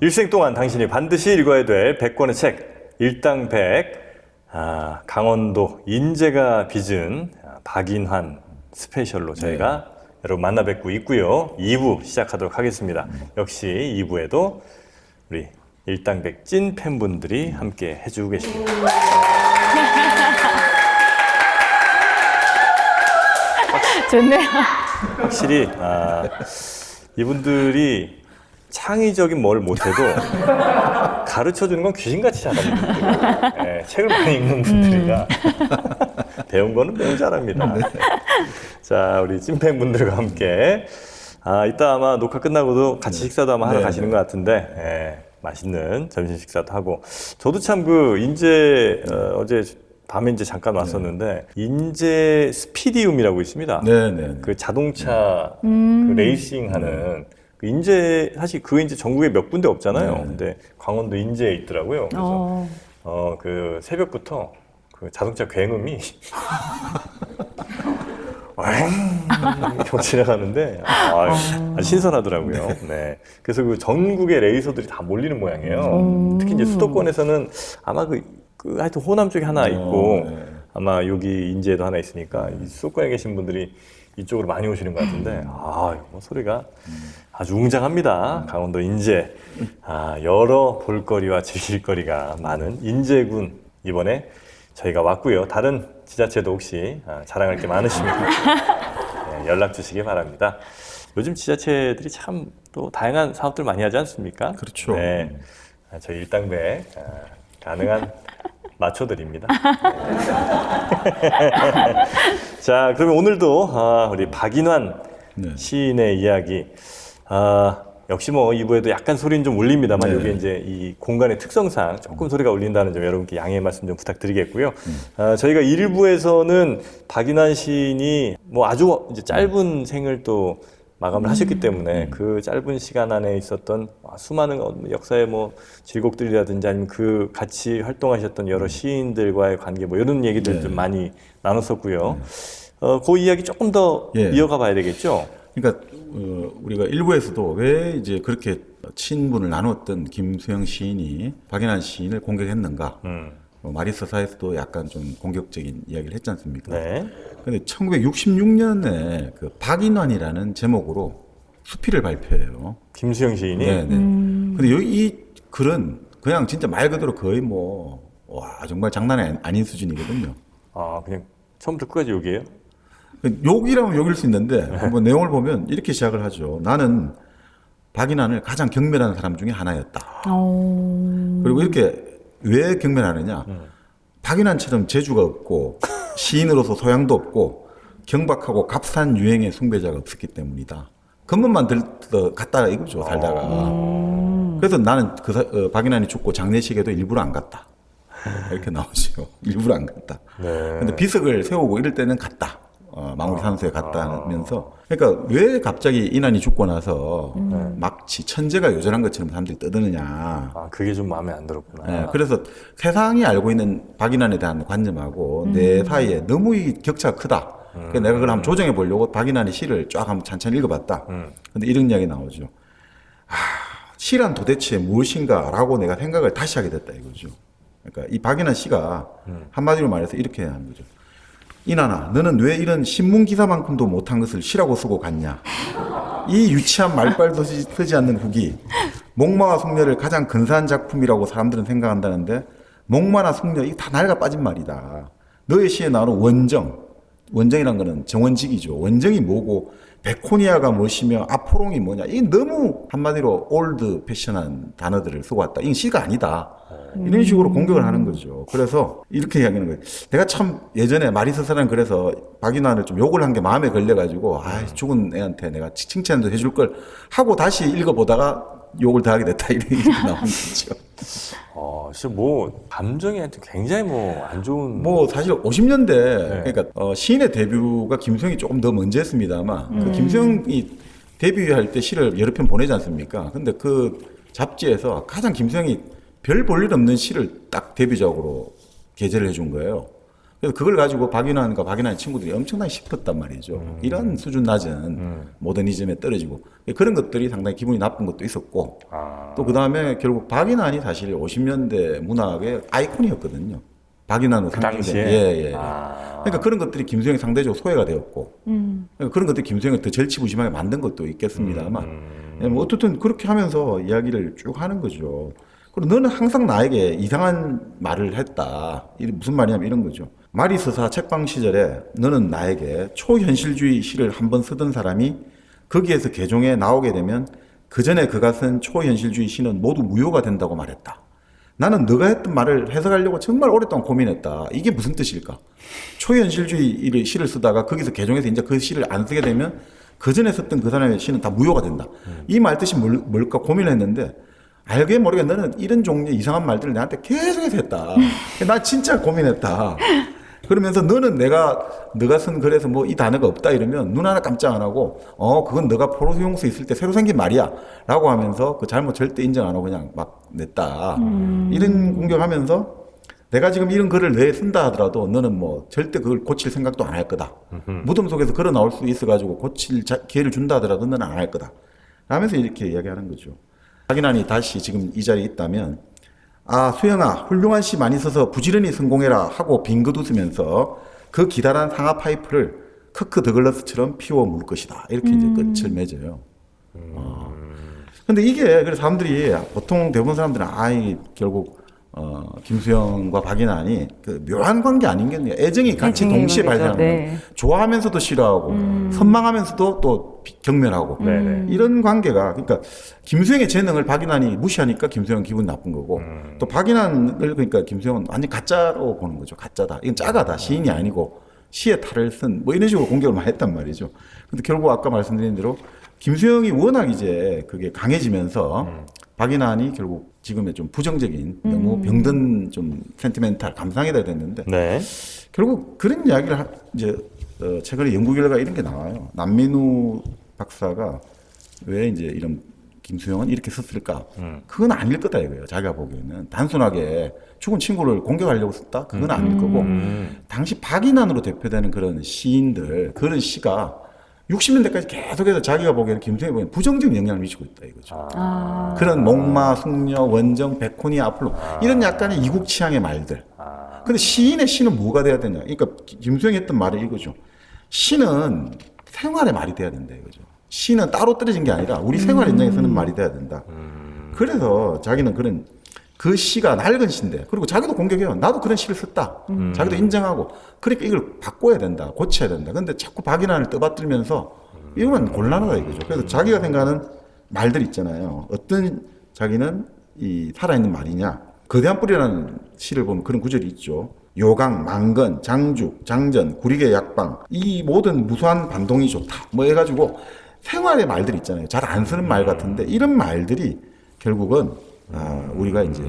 일생 동안 당신이 반드시 읽어야 될 100권의 책 일당백. 강원도 인제가 빚은 박인환 스페셜로 저희가 여러분 만나 뵙고 있고요. 2부 시작하도록 하겠습니다. 역시 2부에도 우리 일당백 찐 팬분들이 함께 해주고 계십니다. 좋네요. 확실히 이분들이 창의적인 뭘 못해도 가르쳐주는 건 귀신같이 잘하는 분들이에요. 네, 책을 많이 읽는 분들이라 배운 거는 매우 잘합니다. 네. 자, 우리 찐팬분들과 함께 이따 아마 녹화 끝나고도 같이 식사도 아마 하러 가시는 것 같은데 맛있는 점심 식사도 하고 저도 참 그 인제 어제 밤에 이제 잠깐 왔었는데 인제 스피디움이라고 있습니다. 네네. 그 자동차 그 레이싱하는 그 인제 사실 그 인제 전국에 몇 군데 없잖아요. 근데 강원도 인제에 있더라고요. 그래서 그 새벽부터 그 자동차 굉음이 지나가는데 아주 신선하더라고요. 네. 그래서 그 전국의 레이서들이 다 몰리는 모양이에요. 특히 이제 수도권에서는 아마 하여튼 호남 쪽에 하나 있고 아마 여기 인제에도 하나 있으니까 이 수도권에 계신 분들이 이쪽으로 많이 오시는 것 같은데 뭐 소리가 아주 웅장합니다. 강원도 인제 여러 볼거리와 즐길거리가 많은 인제군 이번에 저희가 왔고요. 다른 지자체도 혹시 자랑할 게 많으시면 연락 주시기 바랍니다. 요즘 지자체들이 참 또 다양한 사업들 많이 하지 않습니까? 그렇죠. 네. 저희 일당백 가능한 맞춰드립니다. 자, 그러면 오늘도 우리 박인환 시인의 이야기 역시 뭐 2부에도 약간 소리는 좀 울립니다만 여기 이제 이 공간의 특성상 조금 소리가 울린다는 점 여러분께 양해의 말씀 좀 부탁드리겠고요. 저희가 1부에서는 박인환 시인이 뭐 아주 이제 짧은 생을 또 마감을 하셨기 때문에 그 짧은 시간 안에 있었던 수많은 역사의 뭐 질곡들이라든지 아니면 그 같이 활동하셨던 여러 시인들과의 관계 뭐 이런 얘기들 좀 많이 나눴었고요. 그 이야기 조금 더 이어가 봐야 되겠죠. 그러니까 우리가 일부에서도 왜 이제 그렇게 친분을 나눴던 김수영 시인이 박인환 시인을 공격했는가? 마리서사에서도 약간 좀 공격적인 이야기를 했지 않습니까? 네. 근데 1966년에 그 박인환이라는 제목으로 수필을 발표해요. 김수영 시인이. 네네. 근데 이 글은 그냥 진짜 말 그대로 거의 정말 장난이 아닌 수준이거든요. 그냥 처음부터 끝까지 욕이에요? 욕이라면 욕일 수 있는데 한번 내용을 보면 이렇게 시작을 하죠. 나는 박인환을 가장 경멸하는 사람 중에 하나였다. 그리고 이렇게 왜 경멸하느냐? 박인환처럼 재주가 없고 시인으로서 소양도 없고 경박하고 값싼 유행의 숭배자가 없었기 때문이다. 겉멋만 갔다 이거죠, 살다가. 그래서 나는 박인환이 죽고 장례식에도 일부러 안 갔다. 이렇게 나오죠. 일부러 안 갔다. 근데 비석을 세우고 이럴 때는 갔다. 마무리 산소에 갔다면서. 그러니까 왜 갑자기 인환이 죽고 나서 막치 천재가 요절한 것처럼 사람들이 떠드느냐. 그게 좀 마음에 안 들었구나. 네, 그래서 세상이 알고 있는 박인환에 대한 관념하고 내 사이에 너무 이 격차가 크다. 그래서 내가 그걸 한번 조정해 보려고 박인환의 시를 쫙 한번 찬찬히 읽어봤다. 근데 이런 이야기 나오죠. 시란 도대체 무엇인가라고 내가 생각을 다시 하게 됐다 이거죠. 그러니까 이 박인환 시가 한마디로 말해서 이렇게 하는 거죠. 인환아, 너는 왜 이런 신문 기사만큼도 못한 것을 시라고 쓰고 갔냐? 이 유치한 말빨도 쓰지 않는 후기. 목마와 숙녀를 가장 근사한 작품이라고 사람들은 생각한다는데 목마나 숙녀 이거 다 낡아 빠진 말이다. 너의 시에 나오는 원정이란 거는 정원직이죠. 원정이 뭐고 베코니아가 무엇이며 아포롱이 뭐냐. 이 너무 한마디로 올드 패션한 단어들을 쓰고 왔다. 이건 시가 아니다. 이런 식으로 공격을 하는 거죠. 그래서 이렇게 이야기하는 거예요. 내가 참 예전에 마리서사는 그래서 박인환을 좀 욕을 한 게 마음에 걸려가지고 죽은 애한테 내가 칭찬도 해줄 걸 하고 다시 읽어보다가 욕을 더하게 됐다 이런 얘기 나오는 거죠. 진짜 뭐 감정이 굉장히 안 좋은. 사실 50년대 그러니까 시인의 데뷔가 김수영이 조금 더 먼저 했습니다만 그 김수영이 데뷔할 때 시를 여러 편 보내지 않습니까? 근데 그 잡지에서 가장 김수영이 별 볼 일 없는 시를 딱 데뷔작으로 게재를 해준 거예요. 그래서 그걸 가지고 박인환과 박인환의 친구들이 엄청나게 씹었단 말이죠. 이런 수준 낮은 모더니즘에 떨어지고 그런 것들이 상당히 기분이 나쁜 것도 있었고 또 그 다음에 결국 박인환이 사실 50년대 문학의 아이콘이었거든요. 박인환으로 그 당시에? 예. 그러니까 그런 것들이 김수영이 상대적으로 소외가 되었고 그러니까 그런 것들이 김수영을 더 절치부심하게 만든 것도 있겠습니다만 뭐 어쨌든 그렇게 하면서 이야기를 쭉 하는 거죠. 그리고 너는 항상 나에게 이상한 말을 했다. 이게 무슨 말이냐면 이런 거죠. 마리스사 책방 시절에 너는 나에게 초현실주의 시를 한번 쓰던 사람이 거기에서 개종에 나오게 되면 그 전에 그가 쓴 초현실주의 시는 모두 무효가 된다고 말했다. 나는 너가 했던 말을 해석하려고 정말 오랫동안 고민했다. 이게 무슨 뜻일까? 초현실주의 시를 쓰다가 거기서 개종해서 이제 그 시를 안 쓰게 되면 그 전에 썼던 그 사람의 시는 다 무효가 된다. 이 말 뜻이 뭘까 고민했는데 알게 모르게 너는 이런 종류의 이상한 말들을 나한테 계속해서 했다. 나 진짜 고민했다. 그러면서 너는 너가 쓴 글에서 뭐 이 단어가 없다 이러면 눈 하나 깜짝 안 하고 그건 너가 포로수용소에 있을 때 새로 생긴 말이야 라고 하면서 그 잘못 절대 인정 안 하고 그냥 막 냈다. 이런 공격하면서 내가 지금 이런 글을 내 쓴다 하더라도 너는 뭐 절대 그걸 고칠 생각도 안 할 거다. 무덤 속에서 걸어 나올 수 있어가지고 고칠 기회를 준다 하더라도 너는 안 할 거다. 라면서 이렇게 이야기하는 거죠. 박인환이 다시 지금 이 자리에 있다면 수영아 훌륭한 시 많이 써서 부지런히 성공해라 하고 빙긋 웃으면서 그 기다란 상하 파이프를 크크 더글러스처럼 피워 물 것이다. 이렇게 이제 끝을 맺어요. 근데 이게 그래서 사람들이 보통 대부분 사람들은 결국 김수영과 박인환이 그 묘한 관계 아닌겠냐. 애정이 같이 동시에 발생하는 거예요. 좋아하면서도 싫어하고 선망하면서도 또 경멸하고 이런 관계가 그러니까 김수영의 재능을 박인환이 무시하니까 김수영은 기분 나쁜 거고 또 박인환을 그러니까 김수영은 완전 가짜로 보는 거죠. 가짜다. 이건 짜가다. 시인이 아니고 시의 탈을 쓴 뭐 이런 식으로 공격을 많이 했단 말이죠. 근데 결국 아까 말씀드린 대로 김수영이 워낙 이제 그게 강해지면서 박인환이 결국 지금의 좀 부정적인 너무 병든 좀 센티멘탈 감상에다 됐는데 결국 그런 이야기를 이제 최근에 연구 결과 이런 게 나와요. 남민우 박사가 왜 이제 이런 김수영은 이렇게 썼을까? 그건 아닐 거다 이거예요. 자기가 보기에는 단순하게 죽은 친구를 공격하려고 썼다? 그건 아닐 거고 당시 박인환으로 대표되는 그런 시인들 그런 시가 60년대까지 계속해서 자기가 보기에는 김수영이 보기에는 부정적인 영향을 미치고 있다 이거죠. 그런 목마, 숙녀, 원정, 백호니, 아폴로 이런 약간의 이국 취향의 말들. 근데 시인의 시는 뭐가 돼야 되냐? 그러니까 김수영이 했던 말이 이거죠. 시는 생활의 말이 돼야 된다 이거죠. 시는 따로 떨어진 게 아니라 우리 생활 현장에 쓰는 말이 돼야 된다. 그래서 자기는 그런 그 시가 낡은 시인데 그리고 자기도 공격해요. 나도 그런 시를 썼다. 자기도 인정하고 그러니까 이걸 바꿔야 된다. 고쳐야 된다. 근데 자꾸 박인환을 떠받들면서 이거는 곤란하다 이거죠. 그래서 자기가 생각하는 말들 있잖아요. 어떤 자기는 이 살아있는 말이냐. 거대한 뿌리라는 시를 보면 그런 구절이 있죠. 요강, 망건, 장죽, 장전, 구리개 약방 이 모든 무수한 반동이 좋다. 뭐 해가지고 생활의 말들 있잖아요. 잘 안 쓰는 말 같은데 이런 말들이 결국은 우리가 이제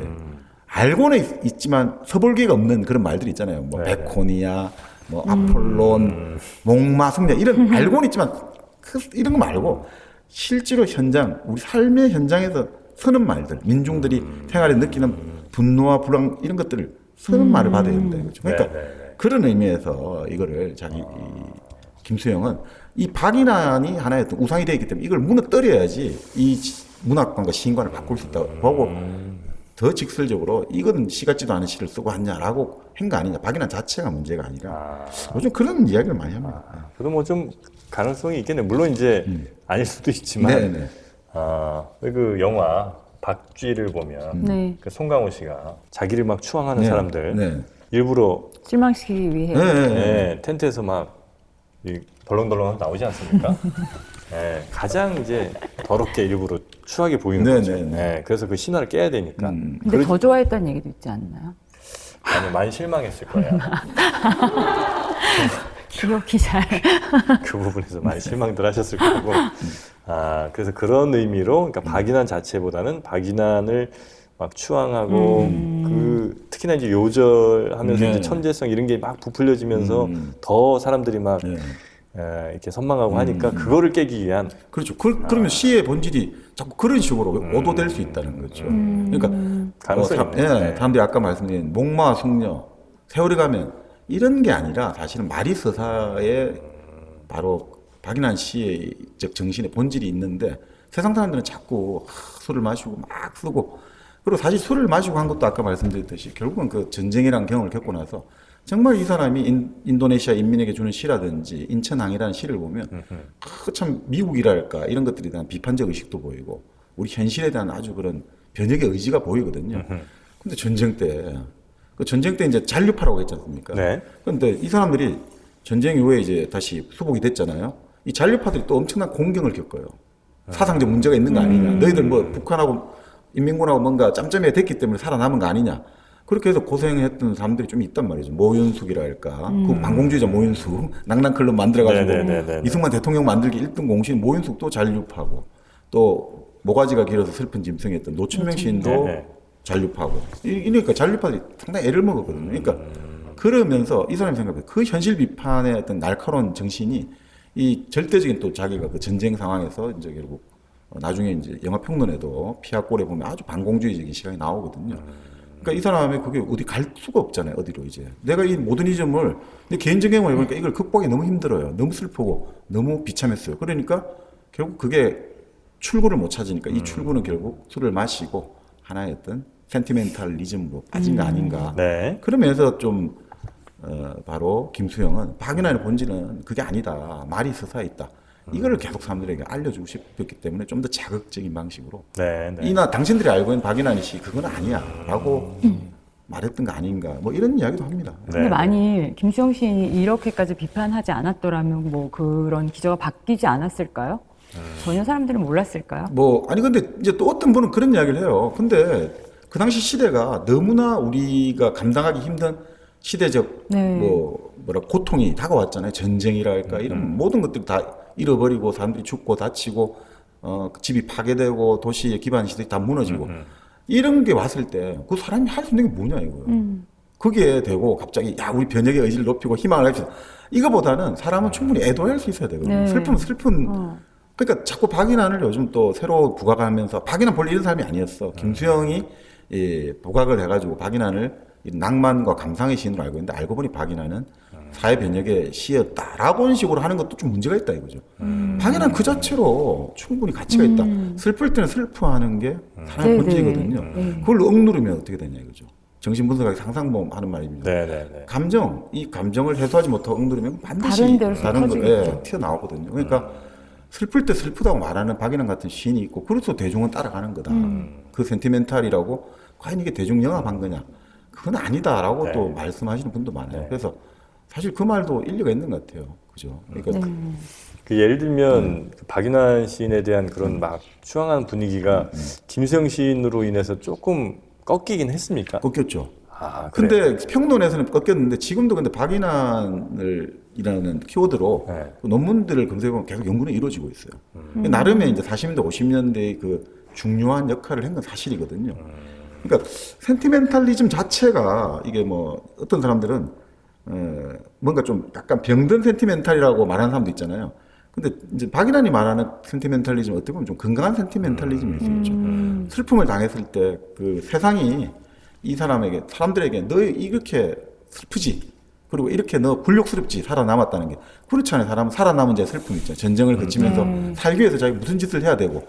알고는 있지만 서볼 기회가 없는 그런 말들 있잖아요. 뭐 베코니아, 뭐 아폴론, 목마, 승려 이런 알고는 있지만 이런 거 말고 실제로 현장, 우리 삶의 현장에서 쓰는 말들, 민중들이 생활에 느끼는 분노와 불안 이런 것들을 쓰는 말을 받아야 된다 이거죠. 그러니까 그런 의미에서 이거를 이 김수영은 이 박인환이 하나의 어떤 우상이 되기 때문에 이걸 무너뜨려야지 이 문학관과 시인관을 바꿀 수 있다고 보고 더 직설적으로 이건 시 같지도 않은 시를 쓰고 왔냐라고 한 거 아니냐. 박인환 자체가 문제가 아니라 요즘 그런 이야기를 많이 합니다. 그래도 뭐 좀 가능성이 있겠네. 물론 이제 아닐 수도 있지만 그 영화 박쥐를 보면 그 송강호 씨가 자기를 막 추앙하는 사람들 일부러 실망시키기 위해 텐트에서 막 덜렁덜렁 나오지 않습니까? 가장 이제 더럽게 일부러 추하게 보이는 거죠. 그래서 그 신화를 깨야 되니까. 근데 더 좋아했다는 얘기도 있지 않나요? 아니, 많이 실망했을 거예요. 기억이 잘. 그 부분에서 많이 실망들 하셨을 거고. 그래서 그런 의미로, 그러니까 박인환 자체보다는 박인환을 막 추앙하고, 특히나 이제 요절하면서 이제 천재성 이런 게 막 부풀려지면서 더 사람들이 막 이렇게 선망하고 하니까 그거를 깨기 위한. 그렇죠. 그러면 시의 본질이 자꾸 그런 식으로 오도될 수 있다는 거죠. 그러니까 가능성이 있네. 사람들이 아까 말씀드린 목마, 숙녀, 세월이 가면 이런 게 아니라 사실은 마리 서사에 바로 박인환 씨의 정신의 본질이 있는데 세상 사람들은 자꾸 술을 마시고 막 쓰고 그리고 사실 술을 마시고 한 것도 아까 말씀드렸듯이 결국은 그 전쟁이라는 경험을 겪고 나서 정말 이 사람이 인도네시아 인민에게 주는 시라든지 인천항이라는 시를 보면 참 미국이랄까 이런 것들에 대한 비판적 의식도 보이고 우리 현실에 대한 아주 그런 변혁의 의지가 보이거든요. 근데 전쟁 때 이제 잔류파라고 했지 않습니까? 네. 근데 이 사람들이 전쟁 이후에 이제 다시 수복이 됐잖아요. 이 잔류파들이 또 엄청난 공경을 겪어요. 사상적 문제가 있는 거 아니냐. 너희들 뭐 북한하고 인민군하고 뭔가 짬짬이가 됐기 때문에 살아남은 거 아니냐. 그렇게 해서 고생했던 사람들이 좀 있단 말이죠. 모윤숙이랄까. 그 반공주의자 모윤숙. 낭낭클럽 만들어가지고 네네네네. 이승만 대통령 만들기 1등 공신 모윤숙도 잔류파고 또 모가지가 길어서 슬픈 짐승이었던 노춘명 시인도 네네. 잔류파고. 이러니까 잔류파들이 상당히 애를 먹었거든요. 그러니까 그러면서 이 사람이 생각해 그 현실 비판의 어떤 날카로운 정신이 이 절대적인 또 자기가 그 전쟁 상황에서 이제 결국 나중에 이제 영화 평론에도 피아골에 보면 아주 반공주의적인 시각이 나오거든요. 그러니까 이 사람이 그게 어디 갈 수가 없잖아요. 어디로 이제. 내가 이 모더니즘을 내 개인적 경험을 해보니까 이걸 극복하기 너무 힘들어요. 너무 슬프고 너무 비참했어요. 그러니까 결국 그게 출구를 못 찾으니까 이 출구는 결국 술을 마시고 하나의 어떤 센티멘탈리즘으로 빠진 거 아닌가. 네. 그러면서 좀 바로 김수영은 박인환의 본질은 그게 아니다. 말이 서사에 있다. 이거를 계속 사람들에게 알려주고 싶었기 때문에 좀 더 자극적인 방식으로 네. 네. 이나 당신들이 알고 있는 박인환이 씨 그건 아니야 라고 말했던 거 아닌가 뭐 이런 이야기도 합니다. 근데 네. 만일 김수영 시인이 이렇게까지 비판하지 않았더라면 뭐 그런 기저가 바뀌지 않았을까요? 전혀 사람들은 몰랐을까요? 뭐 아니 근데 이제 또 어떤 분은 그런 이야기를 해요. 근데 그 당시 시대가 너무나 우리가 감당하기 힘든 시대적 네. 뭐라 고통이 다가왔잖아요. 전쟁이랄까 이런 모든 것들 다 잃어버리고 사람들이 죽고 다치고 집이 파괴되고 도시의 기반 시설이 다 무너지고 이런 게 왔을 때 그 사람이 할 수 있는 게 뭐냐 이거예요. 거기에 대고 갑자기 야 우리 변혁의 의지를 높이고 희망을 합시다. 이거보다는 사람은 충분히 애도할 수 있어야 되거든요. 네. 슬픔은 슬픈 그러니까 자꾸 박인환을 요즘 또 새로 부각하면서 박인환 본래 이런 사람이 아니었어. 김수영이 부각을 해가지고 박인환을 낭만과 감상의 시인으로 알고 있는데 알고 보니 박인환은 사회 변혁의 시였다라고 식으로 하는 것도 좀 문제가 있다 이거죠. 박인환 그 자체로 충분히 가치가 있다. 슬플 때는 슬퍼하는 게 사람의 네, 본질이거든요. 네. 그걸 억누르면 어떻게 되냐 이거죠. 정신분석학의 상상범 하는 말입니다. 네. 이 감정을 해소하지 못하고 억누르면 반드시 다른 데로 다른 터지겠죠. 거에 튀어나오거든요. 그러니까 슬플 때 슬프다고 말하는 박인환 같은 시인이 있고 그래서 대중은 따라가는 거다. 그 센티멘탈이라고 과연 이게 대중 영합한 거냐? 그건 아니다라고 네. 또 말씀하시는 분도 많아요. 네. 그래서 사실 그 말도 일리가 있는 것 같아요. 그죠? 그러니까 그 예를 들면 그 박인환 시인에 대한 그런 막 추앙하는 분위기가 김수영 시인으로 인해서 조금 꺾이긴 했습니까? 꺾였죠. 아, 그래. 근데 평론에서는 꺾였는데 지금도 근데 박인환을 이라는 키워드로 네. 그 논문들을 검색해보면 계속 연구는 이루어지고 있어요. 나름의 이제 40년대, 50년대의 그 중요한 역할을 한 건 사실이거든요. 그러니까 센티멘탈리즘 자체가 이게 뭐 어떤 사람들은 뭔가 좀 약간 병든 센티멘탈이라고 말하는 사람도 있잖아요. 근데 이제 박인환이 말하는 센티멘탈리즘 어떻게 보면 좀 건강한 센티멘탈리즘일 수 있죠. 슬픔을 당했을 때 그 세상이 이 사람들에게 너 이렇게 슬프지? 그리고 이렇게 너 굴욕스럽지 살아남았다는 게 그렇지 않아요. 사람은 살아남은 자의 슬픔이 있죠. 전쟁을 거치면서 살기 위해서 자기 무슨 짓을 해야 되고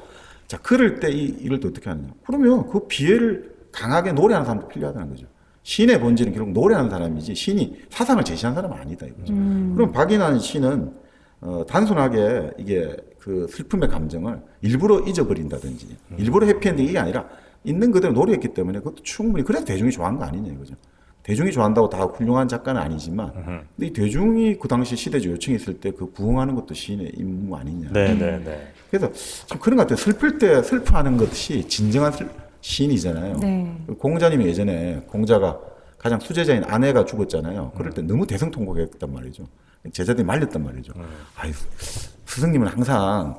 자 그럴 때 이걸 또 어떻게 하느냐. 그러면 그 비애를 강하게 노래하는 사람도 필요하다는 거죠. 시인의 본질은 결국 노래하는 사람이지 시인이 사상을 제시하는 사람은 아니다 이거죠. 그럼 박인환 시는 단순하게 이게 그 슬픔의 감정을 일부러 잊어버린다든지 일부러 해피엔딩이 아니라 있는 그대로 노래했기 때문에 그것도 충분히 그래서 대중이 좋아하는 거 아니냐 이거죠. 대중이 좋아한다고 다 훌륭한 작가는 아니지만 근데 이 대중이 그 당시 시대적 요청이 있을 때 그 부응하는 것도 시인의 임무 아니냐. 네. 그래서 좀 그런 것 같아요. 슬플 때 슬퍼하는 것이 진정한 시인이잖아요. 네. 공자님이 예전에 공자가 가장 수제자인 아내가 죽었잖아요. 그럴 때 너무 대성통곡했단 말이죠. 제자들이 말렸단 말이죠. 아유, 스승님은 항상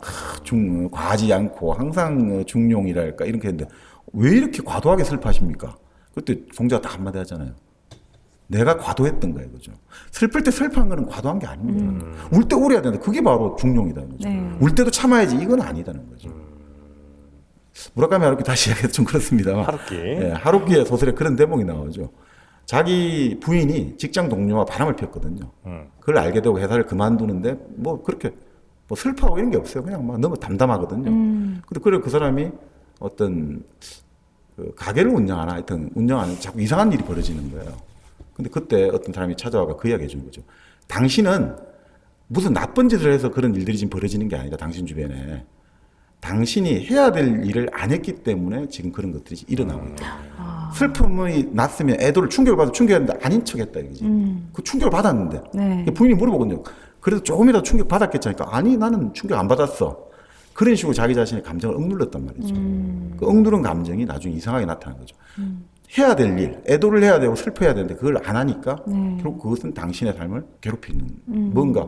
과하지 않고 항상 중용이랄까 이렇게 했는데 왜 이렇게 과도하게 슬퍼하십니까? 그때 공자가 딱 한마디 하잖아요. 내가 과도했던 거예요, 그죠? 슬플 때 슬퍼한 거는 과도한 게 아닙니다. 울 때 울어야 되는데 그게 바로 중용이다는 거죠. 네. 울 때도 참아야지 이건 아니다는 거죠. 무라카미 하루키 다시 이야기해서 좀 그렇습니다만 하루키. 예, 하루키의 소설에 그런 대목이 나오죠. 자기 부인이 직장 동료와 바람을 피웠거든요. 그걸 알게 되고 회사를 그만두는데 뭐 그렇게 뭐 슬퍼하고 이런 게 없어요. 그냥 막 너무 담담하거든요. 근데 그래 그 사람이 어떤 그 가게를 운영하나 하여튼 운영하는 자꾸 이상한 일이 벌어지는 거예요. 근데 그때 어떤 사람이 찾아와서 그 이야기 해준 거죠. 당신은 무슨 나쁜 짓을 해서 그런 일들이 지금 벌어지는 게 아니다. 당신 주변에. 당신이 해야 될 일을 안 했기 때문에 지금 그런 것들이 일어나고 있다. 슬픔이 났으면 애도를 충격을 받아 충격했는데 아닌 척 했다 이거지. 그 충격을 받았는데. 네. 부인이 물어보거든요. 그래도 조금이라도 충격 받았겠잖아요. 아니 나는 충격 안 받았어. 그런 식으로 자기 자신의 감정을 억눌렀단 말이죠. 그 억누른 감정이 나중에 이상하게 나타나는 거죠. 해야 될 일, 애도를 해야 되고 슬퍼해야 되는데 그걸 안 하니까 결국 그것은 당신의 삶을 괴롭히는 뭔가.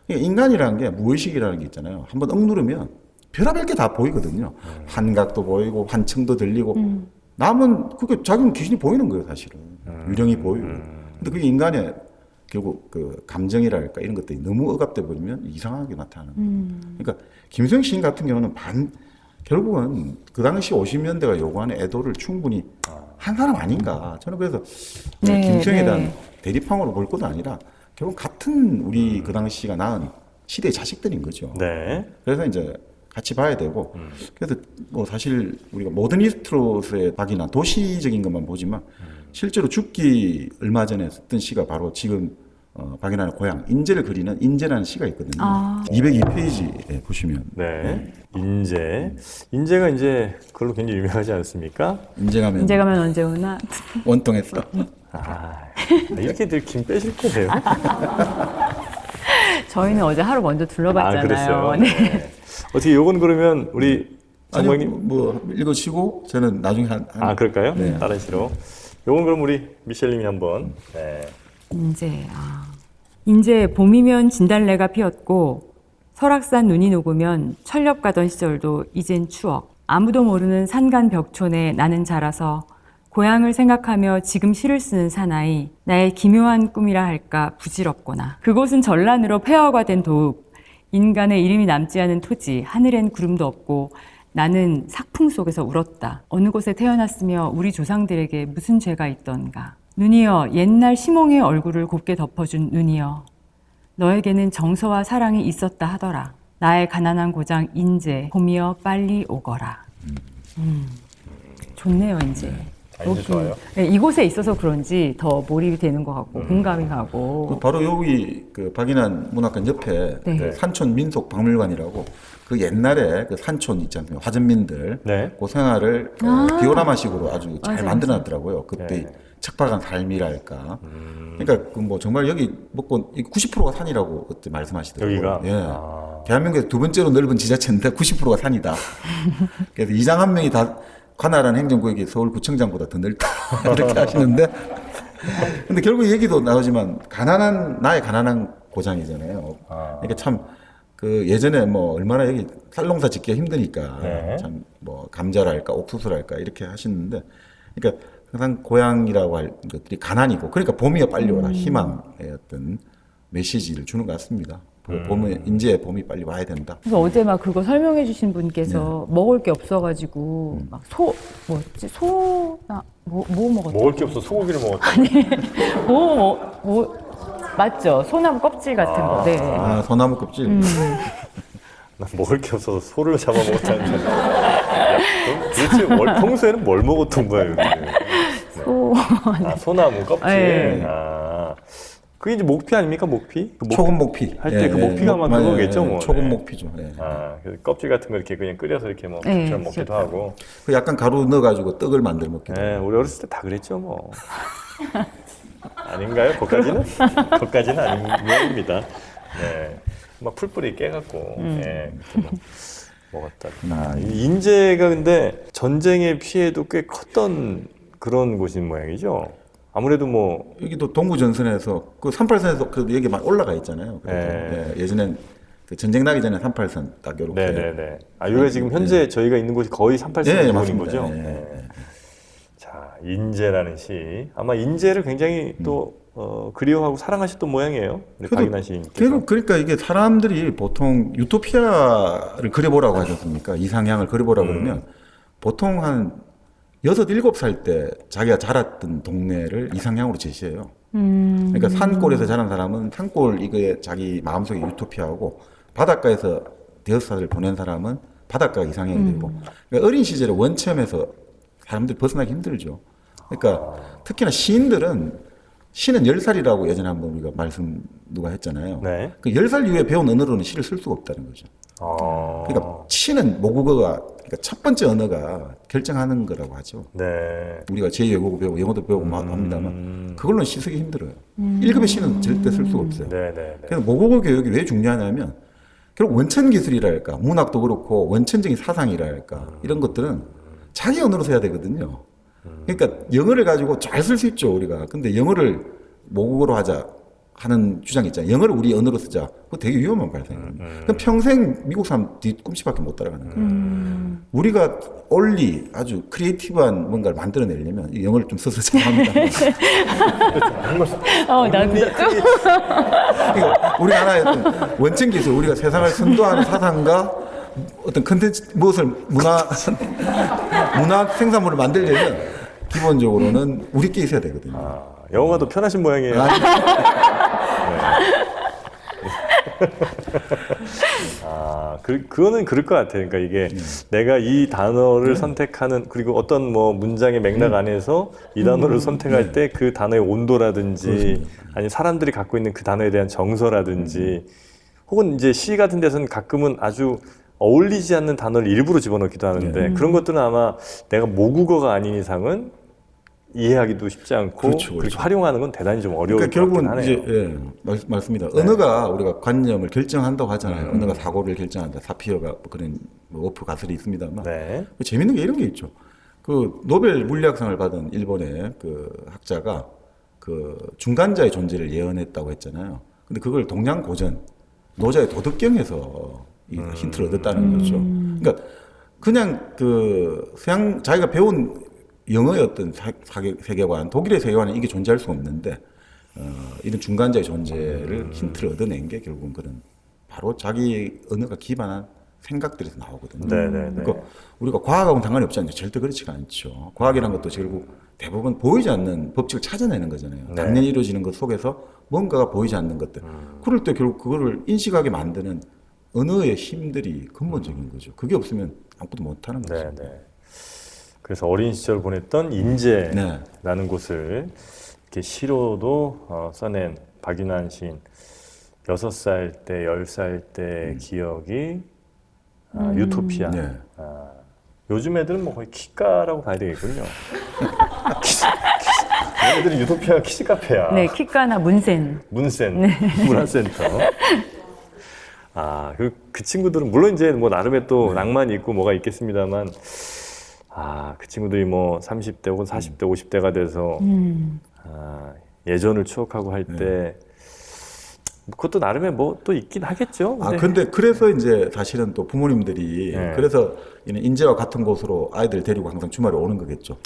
그러니까 인간이라는 게 무의식이라는 게 있잖아요. 한번 억누르면 별의별 게 다 보이거든요. 환각도 보이고 환청도 들리고 남은 그게 자기는 귀신이 보이는 거예요, 사실은. 유령이 보이고. 근데 그게 인간의 결국 그 감정이랄까 이런 것들이 너무 억압돼 버리면 이상하게 나타나는. 그러니까 김수영 시인 같은 경우는 결국은 그 당시 50년대가 요구하는 애도를 충분히 한 사람 아닌가. 저는 그래서 네, 김수영에 네. 대한 대립항으로 볼 것도 아니라 결국 같은 우리 그 당시가 낳은 시대의 자식들인 거죠. 네. 그래서 이제 같이 봐야 되고 그래서 뭐 사실 우리가 모더니스트로서의 박이나 도시적인 것만 보지만 실제로 죽기 얼마 전에 썼던 시가 바로 지금 박인환의 고향 인제를 그리는 인제라는 시가 있거든요. 202페이지에 보시면 네. 인제가 이제 그걸로 굉장히 유명하지 않습니까? 인제 가면 인제 가면 언제 오나? 원통했어. 이렇게 늘 김 빼실 거예요. 저희는 어제 하루 먼저 둘러봤잖아요. 그랬어요. 네. 네. 어떻게 요건 그러면 우리 아니 장모님 뭐 읽어치고 저는 나중에 그럴까요? 네. 다른 시로. 요건 그럼 우리 미셸님이 한번. 네. 인제 봄이면 진달래가 피었고 설악산 눈이 녹으면 철렵 가던 시절도 이젠 추억. 아무도 모르는 산간 벽촌에 나는 자라서 고향을 생각하며 지금 시를 쓰는 사나이. 나의 기묘한 꿈이라 할까 부질없거나. 그곳은 전란으로 폐허가 된 도읍. 인간의 이름이 남지 않은 토지. 하늘엔 구름도 없고 나는 삭풍 속에서 울었다. 어느 곳에 태어났으며 우리 조상들에게 무슨 죄가 있던가. 눈이여, 옛날 시몽의 얼굴을 곱게 덮어준 눈이여. 너에게는 정서와 사랑이 있었다 하더라. 나의 가난한 고장 인제, 봄이여 빨리 오거라. 좋네요, 인제. 인제 좋아요. 네, 이곳에 있어서 그런지 더 몰입이 되는 것 같고 공감이 가고. 그 바로 여기 그 박인환 문학관 옆에 네. 그 산촌 민속 박물관이라고 그 옛날에 그 산촌 있지 않습니까? 화전민들 네. 그 생활을 디오라마식으로 아주 잘 맞아요. 만들어놨더라고요. 그때 네. 척박한 삶이랄까. 그러니까 그 뭐 정말 여기 먹고 90%가 산이라고 그때 말씀하시더라고요. 여기가? 예. 대한민국에서 두 번째로 넓은 지자체인데 90%가 산이다. 그래서 이장 한 명이 다 관할한 행정구역이 서울구청장보다 더 넓다 이렇게 하시는데. 근데 결국 얘기도 나오지만 나의 가난한 고장이잖아요. 그러니까 참 그 예전에 뭐 얼마나 여기 쌀농사 짓기가 힘드니까 네. 참 뭐 감자랄까 옥수수랄까 이렇게 하시는데 그러니까 항상 고향이라고 할 것들이 가난이고 그러니까 봄이야 빨리 오라 희망의 어떤 메시지를 주는 것 같습니다. 봄에 인제 봄이 빨리 와야 된다. 그래서 어제 막 그거 설명해 주신 분께서 먹을 게 없어가지고 막 뭐였지? 소나 뭐 먹었죠? 먹을 게 없어 소고기를 먹었다. 맞죠? 소나무 껍질 같은 거. 네. 아 소나무 껍질. 난 먹을 게 없어서 소를 잡아 먹었다는데. 도대체 평소에는 뭘 먹었던 거야 여기? 소나무 껍질. 네. 그게 이제 목피 아닙니까 목피? 그 초금 목피. 할 때 그 목피가 아마 그거겠죠 뭐. 초금 네. 목피죠. 예. 그래서 껍질 같은 거 이렇게 그냥 끓여서 이렇게 뭐 네, 밥처럼 먹기도 하고. 그 약간 가루 넣어가지고 떡을 만들어 먹기도. 네, 우리 어렸을 때 다 그랬죠 뭐. 아닌가요? 그까지는 아닌 모양입니다. 네, 막 풀뿌리 깨갖고 네, 이렇게 먹었다. 이 인제가 근데 전쟁의 피해도 꽤 컸던 그런 곳인 모양이죠. 아무래도 뭐 여기도 동부전선에서 그 38선에서 그 여기 막 올라가 있잖아요. 네. 예, 예전엔 그 전쟁 나기 전에 38선 딱 이렇게. 네네네. 여기가 지금 현재 저희가 있는 곳이 거의 38선 부분인 맞습니다. 거죠. 예, 네. 자, 인제라는 시. 아마 인제를 굉장히 또 그리워하고 사랑하셨던 모양이에요. 우리 박인환 시인께서. 그러니까 이게 사람들이 보통 유토피아를 그려보라고 하지 않습니까? 이상향을 그려보라고 그러면 보통 한 6, 7살 때 자기가 자랐던 동네를 이상향으로 제시해요. 그러니까 산골에서 자란 사람은 산골 이거에 자기 마음속에 유토피아하고 바닷가에서 5살을 보낸 사람은 바닷가가 이상향이 되고 그러니까 어린 시절에 원체험에서 사람들이 벗어나기 힘들죠. 그러니까 특히나 시인들은 시는 10살이라고 예전에 한번 우리가 말씀 누가 했잖아요. 네. 그 10살 이후에 배운 언어로는 시를 쓸 수가 없다는 거죠. 그러니까 시는 모국어가 그러니까 첫 번째 언어가 결정하는 거라고 하죠. 네. 우리가 제2외국어 배우고 영어도 배우고 막 합니다만 그걸로는 시 쓰기 힘들어요. 1급의 시는 절대 쓸 수가 없어요. 네, 네, 네. 그래서 모국어 교육이 왜 중요하냐면 결국 원천 기술이랄까 문학도 그렇고 원천적인 사상이랄까 이런 것들은 자기 언어로 써야 되거든요. 그러니까 영어를 가지고 잘 쓸 수 있죠 우리가. 근데 영어를 모국어로 하자 하는 주장이 있잖아요. 영어를 우리 언어로 쓰자. 그거 되게 위험한 발상이에요. 그럼 평생 미국 사람 뒤꿈치밖에 못 따라가는 거예요. 우리가 올리 아주 크리에이티브한 뭔가를 만들어내려면 이 영어를 좀 써서 잘합니다. 나도 그러니까 우리 하나의 어떤 원천 기술, 우리가 세상을 선도하는 사상과 어떤 컨텐츠 무엇을 문화 생산물을 만들려면 기본적으로는 우리끼리 있어야 되거든요. 영어가 더 편하신 모양이에요. 그거는 그럴 것 같아요. 그러니까 이게 내가 이 단어를 선택하는 그리고 어떤 뭐 문장의 맥락 안에서 이 단어를 선택할 때 그 단어의 온도라든지 아니 사람들이 갖고 있는 그 단어에 대한 정서라든지 혹은 이제 시 같은 데서는 가끔은 아주 어울리지 않는 단어를 일부러 집어넣기도 하는데 그런 것들은 아마 내가 모국어가 아닌 이상은 이해하기도 쉽지 않고 그렇죠. 그렇게 활용하는 건 대단히 좀 어려울 그러니까 것 같긴 결국은 하네요. 이제 맞습니다. 언어가 우리가 관념을 결정한다고 하잖아요. 언어가 사고를 결정한다. 사피어가 그런 뭐 어프 가설이 있습니다만 네. 재밌는 게 이런 게 있죠. 그 노벨 물리학상을 받은 일본의 그 학자가 그 중간자의 존재를 예언했다고 했잖아요. 근데 그걸 동양 고전 노자의 도덕경에서 이 힌트를 얻었다는 거죠. 그러니까 그냥 그 서양 자기가 배운 영어의 어떤 세계관, 독일의 세계관은 이게 존재할 수가 없는데 이런 중간자의 존재를 힌트를 얻어낸 게 결국은 그런 바로 자기 언어가 기반한 생각들에서 나오거든요. 네네네. 그러니까 우리가 과학하고는 상관이 없지 않죠. 절대 그렇지가 않죠. 과학이라는 것도 결국 대부분 보이지 않는 법칙을 찾아내는 거잖아요. 네. 당연히 이루어지는 것 속에서 뭔가가 보이지 않는 것들. 그럴 때 결국 그거를 인식하게 만드는 언어의 힘들이 근본적인 거죠. 그게 없으면 아무것도 못하는 거죠. 네, 네. 그래서 어린 시절 보냈던 인제라는 네. 곳을 이렇게 시로도 써낸 박윤환 시인 6살 때, 10살 때 기억이 유토피아. 네. 요즘 애들은 뭐 거의 키카라고 봐야 되겠군요. 애들은 유토피아가 키즈카페야. 네, 키카나 문센. 문센, 문화센터. 그 친구들은 물론 이제 뭐 나름의 또 낭만이 있고 뭐가 있겠습니다만 그 친구들이 뭐 30대 혹은 40대, 50대가 돼서 예전을 추억하고 할 때 그것도 나름의 뭐 또 있긴 하겠죠. 근데 그래서 이제 사실은 또 부모님들이 네. 그래서 이런 인제와 같은 곳으로 아이들 데리고 항상 주말에 오는 거겠죠.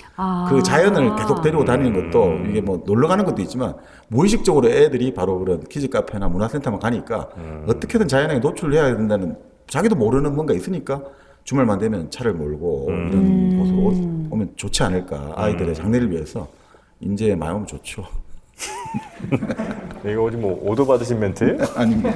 그 자연을 계속 데리고 다니는 것도 이게 뭐 놀러 가는 것도 있지만 무의식적으로 애들이 바로 그런 키즈 카페나 문화센터만 가니까 어떻게든 자연에 노출해야 된다는 자기도 모르는 뭔가 있으니까 주말만 되면 차를 몰고 이런 곳으로 오면 좋지 않을까. 아이들의 장래를 위해서 인제에 많이 오면 좋죠. 이거 어디 뭐 오도 받으신 멘트예요? 아닙니다.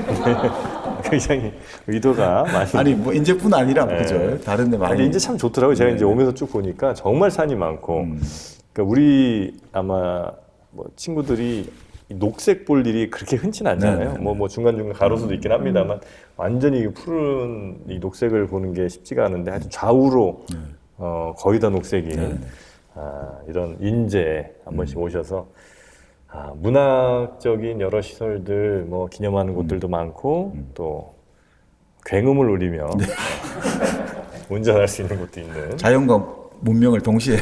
굉장히 의도가 많이. 아니 뭐 인제뿐 아니라 그죠. 다른 데 많이. 아니, 인제 참 좋더라고요. 제가 이제 오면서 쭉 보니까 정말 산이 많고. 그러니까 우리 아마 뭐 친구들이 이 녹색 볼 일이 그렇게 흔치는 않잖아요. 뭐 중간중간 가로수도 있긴 합니다만 완전히 푸른 이 녹색을 보는 게 쉽지가 않은데 하여튼 좌우로 거의 다 녹색인 이런 인제에 한 번씩 오셔서 문학적인 여러 시설들, 뭐 기념하는 곳들도 많고 또 굉음을 울리며 운전할 수 있는 곳도 있는. 자연과 문명을 동시에.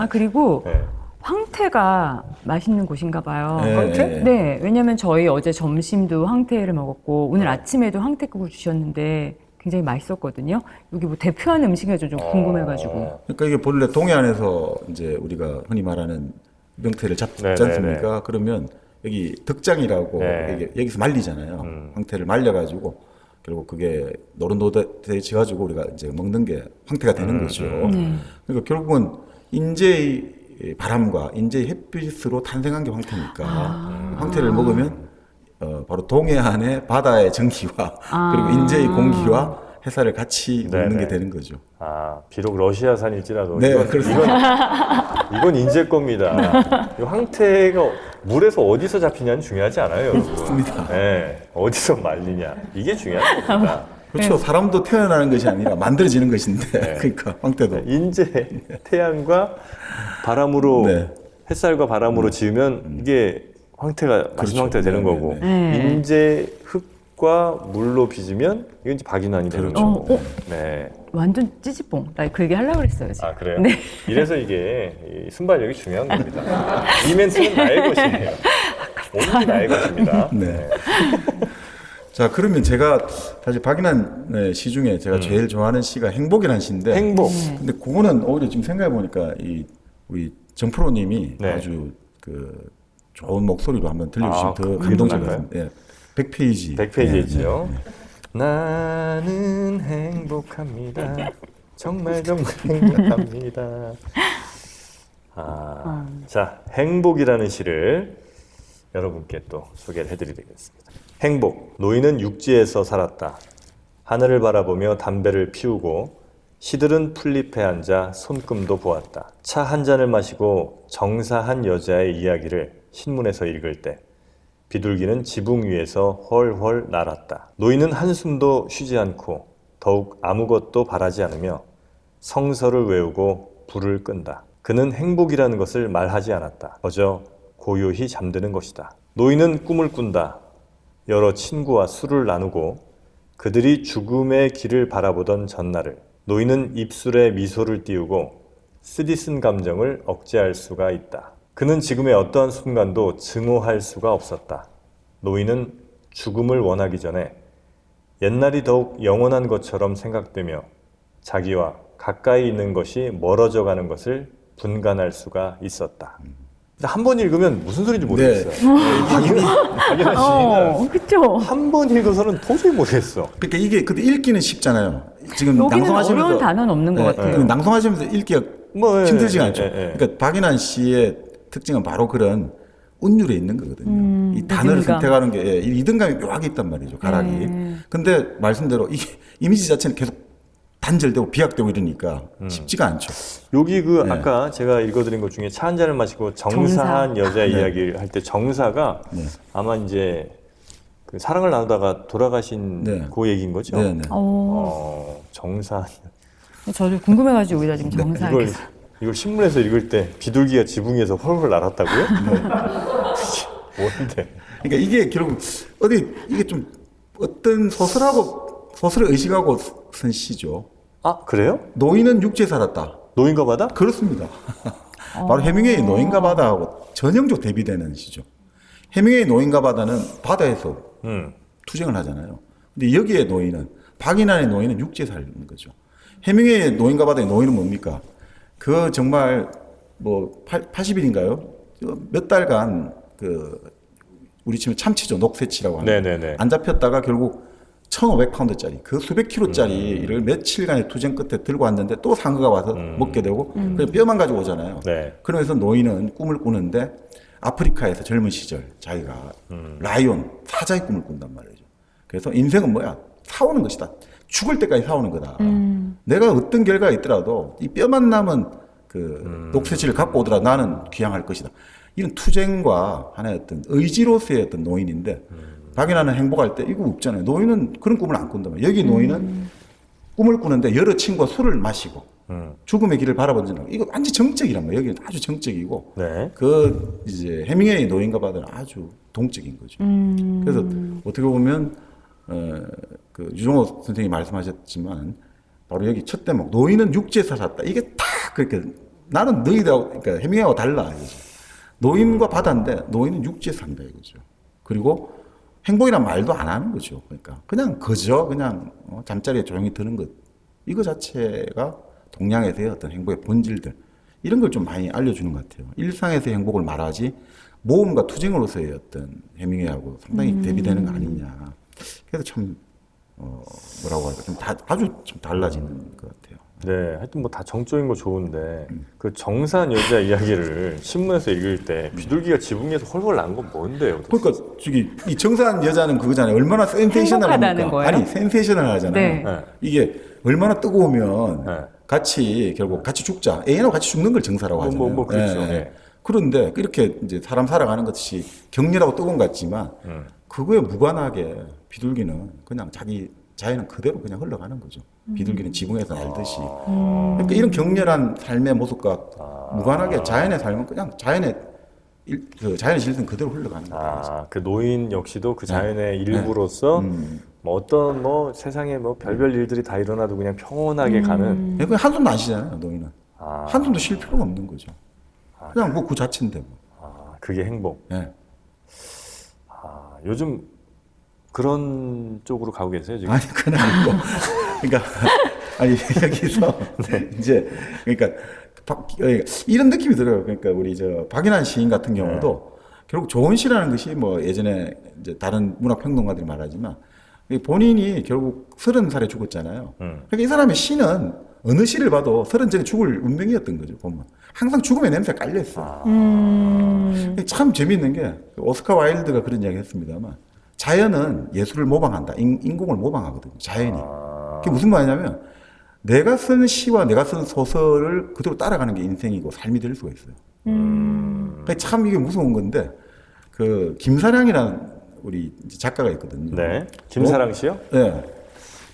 그리고 네. 황태가 맛있는 곳인가 봐요. 황태? 네, 왜냐면 저희 어제 점심도 황태를 먹었고 오늘 아침에도 황태국을 주셨는데 굉장히 맛있었거든요. 여기 뭐 대표하는 음식이 좀 궁금해가지고. 그러니까 이게 본래 동해안에서 이제 우리가 흔히 말하는 명태를 잡지 네네네. 않습니까? 그러면 여기 덕장이라고 네. 여기서 말리잖아요. 황태를 말려가지고 결국 그게 노릇노릇해 지가지고 우리가 이제 먹는 게 황태가 되는 거죠. 그러니까 결국은 인제의 바람과 인제의 햇빛으로 탄생한 게 황태니까 황태를 먹으면 바로 동해안의 바다의 전기와 그리고 인제의 공기와 햇살을 같이 네네. 먹는 게 되는 거죠. 아, 비록 러시아산일지라도 네, 이건, 그렇습니다. 이건 인제 겁니다. 이 황태가 물에서 어디서 잡히냐는 중요하지 않아요, 여러분. 그렇습니다. 네, 어디서 말리냐 이게 중요한 겁니다. 그렇죠. 사람도 태어나는 것이 아니라 만들어지는 것인데, 그러니까 황태도. 인제 태양과 바람으로 네. 햇살과 바람으로 지으면 이게 황태가 맛있는 그렇죠. 황태가 되는 네, 거고 네. 인제 흙과 물로 빚으면 이건 이제 박인환이 되는 그렇죠. 거고. 네. 완전 찌찌뽕. 나 그 얘기 하려고 그랬어요. 지금. 아 그래요? 네. 이래서 이게 이 순발력이 중요한 겁니다. 이 멘트는 나의 것이에요. 오늘 나의 것입니다. 네. 자, 그러면 제가 사실 박인환 시 중에 제가 제일 좋아하는 시가 행복이라는 시인데, 행복. 근데 그거는 오히려 지금 생각해 보니까 우리 정프로님이 네. 아주 그 좋은 목소리로 한번 들려주시면 아, 더 그럼 감동적일 것 할까요? 같습니다. 예. 100페이지. 100페이지 있지요. 나는 행복합니다. 정말 정말 행복합니다. 자, 행복이라는 시를 여러분께 또 소개를 해드리겠습니다. 행복. 노인은 육지에서 살았다. 하늘을 바라보며 담배를 피우고 시들은 풀잎에 앉아 손금도 보았다. 차 한 잔을 마시고 정사한 여자의 이야기를 신문에서 읽을 때 비둘기는 지붕 위에서 훨훨 날았다. 노인은 한숨도 쉬지 않고 더욱 아무것도 바라지 않으며 성서를 외우고 불을 끈다. 그는 행복이라는 것을 말하지 않았다. 그저 고요히 잠드는 것이다. 노인은 꿈을 꾼다. 여러 친구와 술을 나누고 그들이 죽음의 길을 바라보던 전날을 노인은 입술에 미소를 띄우고 쓰디쓴 감정을 억제할 수가 있다. 그는 지금의 어떠한 순간도 증오할 수가 없었다. 노인은 죽음을 원하기 전에 옛날이 더욱 영원한 것처럼 생각되며 자기와 가까이 있는 것이 멀어져 가는 것을 분간할 수가 있었다. 한 번 읽으면 무슨 소리인지 모르겠어요. 박인환 씨는 그렇죠. 한 번 읽어서는 도저히 모르겠어. 그러니까 이게 근데 읽기는 쉽잖아요. 지금 여기는 낭송하시면서 어려운 단어는 없는 것 같아요. 낭송하시면서 읽기가 뭐, 힘들지가 않죠. 예. 그러니까 박인환 씨의 특징은 바로 그런 운율에 있는 거거든요. 이 단어를 리듬감. 선택하는 게 이 리듬감이 묘하게 있단 말이죠. 가락이. 근데 말씀대로 이 이미지 자체는 계속 단절되고 비약되고 이러니까 쉽지가 않죠. 여기 그 네. 아까 제가 읽어드린 것 중에 차 한 잔을 마시고 정사한 여자의 네. 이야기를 할 때 정사가 네. 아마 이제 그 사랑을 나누다가 돌아가신 네. 그 얘기인 거죠? 네, 네. 정사한 저도 궁금해가지고 여기다 지금 정사하게. 이걸 신문에서 읽을 때 비둘기가 지붕 위에서 훨훨 날았다고요? 뭔데? 그러니까 이게 결국 이게 좀 어떤 소설을 의식하고 쓴 시죠. 아 그래요? 노인은 육지에 살았다. 노인과 바다? 그렇습니다. 바로 해밍웨이 노인과 바다하고 전형적 대비되는 시죠. 해밍웨이 노인과 바다는 바다에서 투쟁을 하잖아요. 근데 여기에 노인은 박인환의 노인은 육지에 사는 거죠. 해밍웨이의 노인과 바다의 노인은 뭡니까? 그 정말 뭐 80일인가요? 몇 달간 그 우리 치면 참치죠. 녹새치라고 하는. 네네네. 안 잡혔다가 결국 1,500파운드짜리 그 수백 킬로짜리를 며칠간의 투쟁 끝에 들고 왔는데 또 상어가 와서 먹게 되고 그냥 뼈만 가지고 오잖아요. 네. 그러면서 노인은 꿈을 꾸는데 아프리카에서 젊은 시절 자기가 라이온, 사자의 꿈을 꾼단 말이죠. 그래서 인생은 뭐야? 싸우는 것이다. 죽을 때까지 싸우는 거다. 내가 어떤 결과가 있더라도 이 뼈만 남은 그 녹새치를 갖고 오더라도 나는 귀향할 것이다. 이런 투쟁과 하나의 어떤 의지로서의 어떤 노인인데 박인환은 행복할 때 이거 없잖아요. 노인은 그런 꿈을 안 꾼단 말이에요. 여기 노인은 꿈을 꾸는데 여러 친구와 술을 마시고 죽음의 길을 바라보는 이거 완전 정적이란 말이에요. 여기는 아주 정적이고 네. 그 이제 해밍웨이 노인과 바다는 아주 동적인 거죠. 그래서 어떻게 보면 그 유종호 선생님이 말씀하셨지만 바로 여기 첫 대목 노인은 육지에서 살았다. 이게 딱 그렇게 나는 너희들하고 그러니까 해밍웨이하고 달라 이거죠. 노인과 바다인데 노인은 육지에 산다 이거죠. 그리고 행복이란 말도 안 하는 거죠. 그러니까 그냥 그저 그냥 잠자리에 조용히 드는 것 이거 자체가 동양에서의 어떤 행복의 본질들 이런 걸 좀 많이 알려주는 것 같아요. 일상에서의 행복을 말하지 모험과 투쟁으로서의 어떤 해밍웨이하고 상당히 대비되는 거 아니냐. 그래서 참 뭐라고 할까 아주 좀 달라지는 것 같아요. 네, 하여튼 뭐 다 정적인 거 좋은데 그 정사한 여자 이야기를 신문에서 읽을 때 비둘기가 지붕 위에서 헐헐 난 건 뭔데요? 도대체? 그러니까 저기 이 정사한 여자는 그거잖아요. 얼마나 센세이셔널합니까? 행복하다는 거예요? 아니 센세이셔널하잖아요. 네. 네. 이게 얼마나 뜨거우면 네. 같이 결국 같이 죽자. 애인하고 같이 죽는 걸 정사라고 하잖아요. 뭐 그렇죠. 예, 예. 네. 그런데 이렇게 이제 사람 살아가는 것이 격렬하고 뜨거운 것 같지만 그거에 무관하게 비둘기는 그냥 자기 자연은 그대로 그냥 흘러가는 거죠. 비둘기는 지붕에서 날듯이. 그러니까 이런 격렬한 삶의 모습과 무관하게 자연의 삶은 그냥 자연의 자연의 질서는 그대로 흘러가는 거예요. 아, 그 노인 역시도 그 자연의 일부로서 뭐 어떤 뭐 세상에 뭐 별별 일들이 다 일어나도 그냥 평온하게 가는. 그냥 한숨도 안 쉬잖아요, 노인은. 아. 한숨도 쉴 필요가 없는 거죠. 그냥 뭐 그 자체인데 뭐. 아, 그게 행복. 예. 아, 요즘 그런 쪽으로 가고 계세요 지금? 아니 그건 아니고. 그러니까 아니 여기서 이제 그러니까 이런 느낌이 들어요. 그러니까 우리 저 박인환 시인 같은 경우도 결국 좋은 시라는 것이 뭐 예전에 이제 다른 문학 평론가들이 말하지만 본인이 결국 30살에 죽었잖아요. 그러니까 이 사람의 시는 어느 시를 봐도 30 전에 죽을 운명이었던 거죠. 보면 항상 죽음의 냄새가 깔려 있어요. 참 재미있는 게 오스카 와일드가 그런 이야기 했습니다만 자연은 예술을 모방한다. 인공을 모방하거든요. 자연이. 그게 무슨 말이냐면 내가 쓴 시와 내가 쓴 소설을 그대로 따라가는 게 인생이고 삶이 될 수가 있어요. 그러니까 참 이게 무서운 건데 그 김사량이라는 우리 작가가 있거든요. 네. 김사랑 씨요? 네.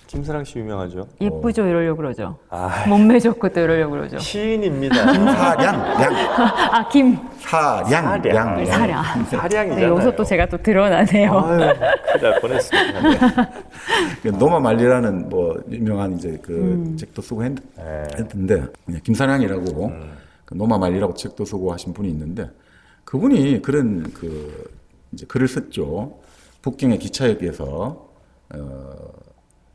김사랑 씨 유명하죠. 예쁘죠 이러려고 그러죠. 아, 몸매 좋고 또 이러려고 그러죠. 시인입니다. 사량, 김. 사량. 사량. 사량이잖아요. 네, 여기서 또 제가 또 드러나네요. 아유, 큰일 날 뻔했습니다. 노마 말리라는 뭐 유명한 이제 그 책도 쓰고 했는데 김사량이라고 그 노마 말리라고 책도 쓰고 하신 분이 있는데 그분이 그런 그 이제 글을 썼죠. 북경의 기차역에서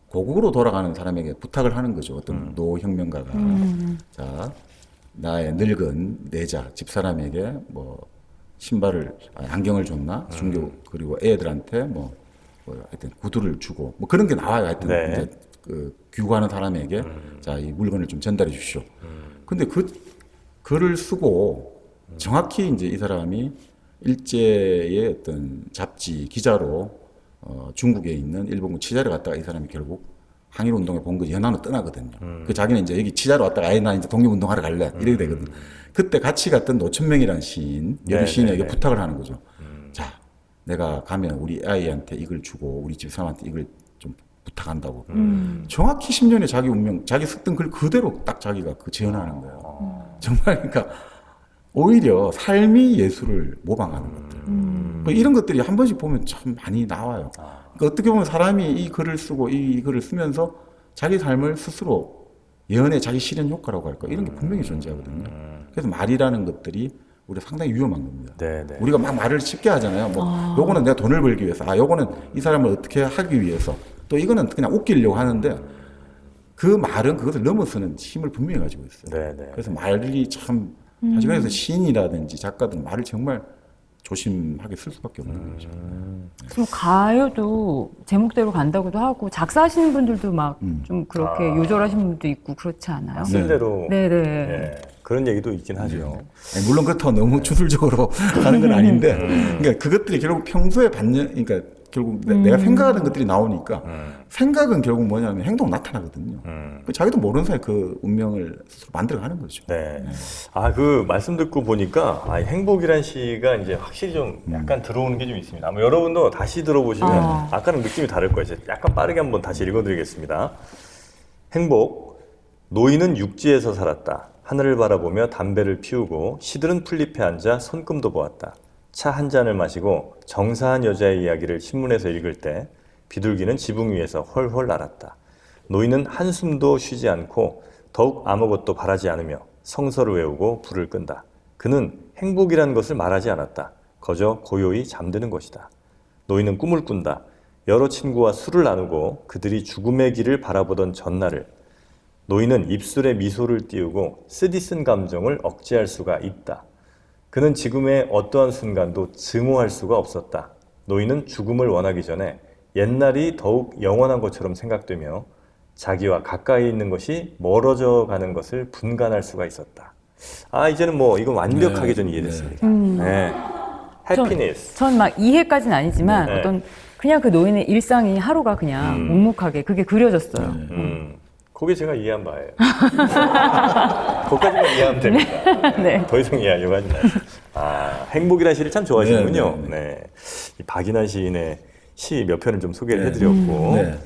고국으로 돌아가는 사람에게 부탁을 하는 거죠. 어떤 노혁명가가 자 나의 늙은 내자 집사람에게 뭐 신발을 안경을 줬나 중교 그리고 애들한테 뭐 하여튼 구두를 주고 뭐 그런 게 나와요. 하여튼 네. 이제 그 귀국하는 사람에게 자 이 물건을 좀 전달해 주시오. 근데 그 글을 쓰고 정확히 이제 이 사람이 일제의 어떤 잡지 기자로 중국에 있는 일본군 치자를 갔다가 이 사람이 결국 항일운동에 본 거 연안으로 떠나거든요. 그 자기는 이제 여기 치자로 왔다가 아예 나 이제 독립운동하러 갈래 이렇게 되거든. 그때 같이 갔던 노천명이라는 시인, 여류 시인에게 부탁을 하는 거죠. 자, 내가 가면 우리 아이한테 이걸 주고 우리 집사람한테 이걸 좀 부탁한다고. 정확히 10년의 자기 운명, 자기 썼던 글 그대로 딱 자기가 그 재현하는 거예요. 정말 그러니까 오히려 삶이 예술을 모방하는 것들. 뭐 이런 것들이 한 번씩 보면 참 많이 나와요. 그러니까 어떻게 보면 사람이 이 글을 쓰고 이 글을 쓰면서 자기 삶을 스스로 예언의 자기 실현 효과라고 할까 이런 게 분명히 존재하거든요. 그래서 말이라는 것들이 우리가 상당히 위험한 겁니다. 네네. 우리가 막 말을 쉽게 하잖아요. 뭐 요거는 내가 돈을 벌기 위해서, 요거는 이 사람을 어떻게 하기 위해서, 또 이거는 그냥 웃기려고 하는데 그 말은 그것을 넘어서는 힘을 분명히 가지고 있어요. 네네. 그래서 말이 참 사실 그래서 시인이라든지 작가들 말을 정말 조심하게 쓸 수밖에 없는 거죠. 좀 가요도 제목대로 간다고도 하고 작사하시는 분들도 막 좀 그렇게 요절하시는 분도 있고 그렇지 않아요? 쓴 대로 네네. 예, 그런 얘기도 있긴 하죠. 아니, 물론 그렇다고 너무 주술적으로 하는 건 아닌데, 그러니까 그것들이 결국 평소에 그러니까 결국 내가 생각하는 것들이 나오니까 생각은 결국 뭐냐면 행동 나타나거든요. 그 자기도 모르는 사이에 그 운명을 스스로 만들어가는 거죠. 네. 아, 그 말씀 듣고 보니까 행복이란 시가 이제 확실히 좀 약간 들어오는 게 좀 있습니다. 아마 여러분도 다시 들어보시면 아까는 느낌이 다를 거예요. 제가 약간 빠르게 한번 다시 읽어드리겠습니다. 행복. 노인은 육지에서 살았다. 하늘을 바라보며 담배를 피우고 시들은 풀잎에 앉아 손금도 보았다. 차 한 잔을 마시고 정사한 여자의 이야기를 신문에서 읽을 때 비둘기는 지붕 위에서 헐헐 날았다. 노인은 한숨도 쉬지 않고 더욱 아무것도 바라지 않으며 성서를 외우고 불을 끈다. 그는 행복이라는 것을 말하지 않았다. 거저 고요히 잠드는 것이다. 노인은 꿈을 꾼다. 여러 친구와 술을 나누고 그들이 죽음의 길을 바라보던 전날을. 노인은 입술에 미소를 띄우고 쓰디쓴 감정을 억제할 수가 있다. 그는 지금의 어떠한 순간도 증오할 수가 없었다. 노인은 죽음을 원하기 전에 옛날이 더욱 영원한 것처럼 생각되며 자기와 가까이 있는 것이 멀어져 가는 것을 분간할 수가 있었다. 아, 이제는 뭐 이건 완벽하게 전 이해됐습니다. 네. 해피니스. 전 막 이해까지는 아니지만 네. 어떤 그냥 그 노인의 일상이 하루가 그냥 묵묵하게 그게 그려졌어요. 그게 제가 이해한 바예요. 거기까지만 이해하면 됩니다. 네. 더 이상 이해하려고 하지 마세요. 아, 행복이라는 시를 참 좋아하시는군요. 네, 네. 이 박인환 시인의 시 몇 편을 좀 소개를 해드렸고. 네.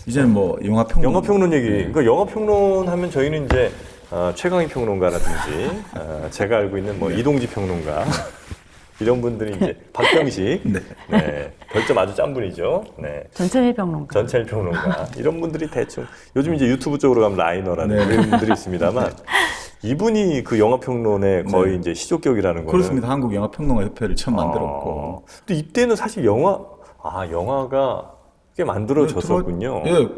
이제는 뭐 영화 평론. 영화 평론 얘기. 그러니까 영화 평론 하면 저희는 이제 최강희 평론가라든지 제가 알고 있는 뭐 이동지 평론가 이런 분들이 이제 박병식, 네. 별점 아주 짠 분이죠. 네. 전천일 평론가. 전철 평론가 이런 분들이 대충 요즘 이제 유튜브 쪽으로 가면 라이너라는 이런 분들이 있습니다만 이분이 그 영화 평론의 거의 이제 시조격이라는 거는 그렇습니다. 한국 영화 평론가 협회를 처음 만들었고. 근데 이때는 사실 영화가 꽤 만들어졌었군요. 예,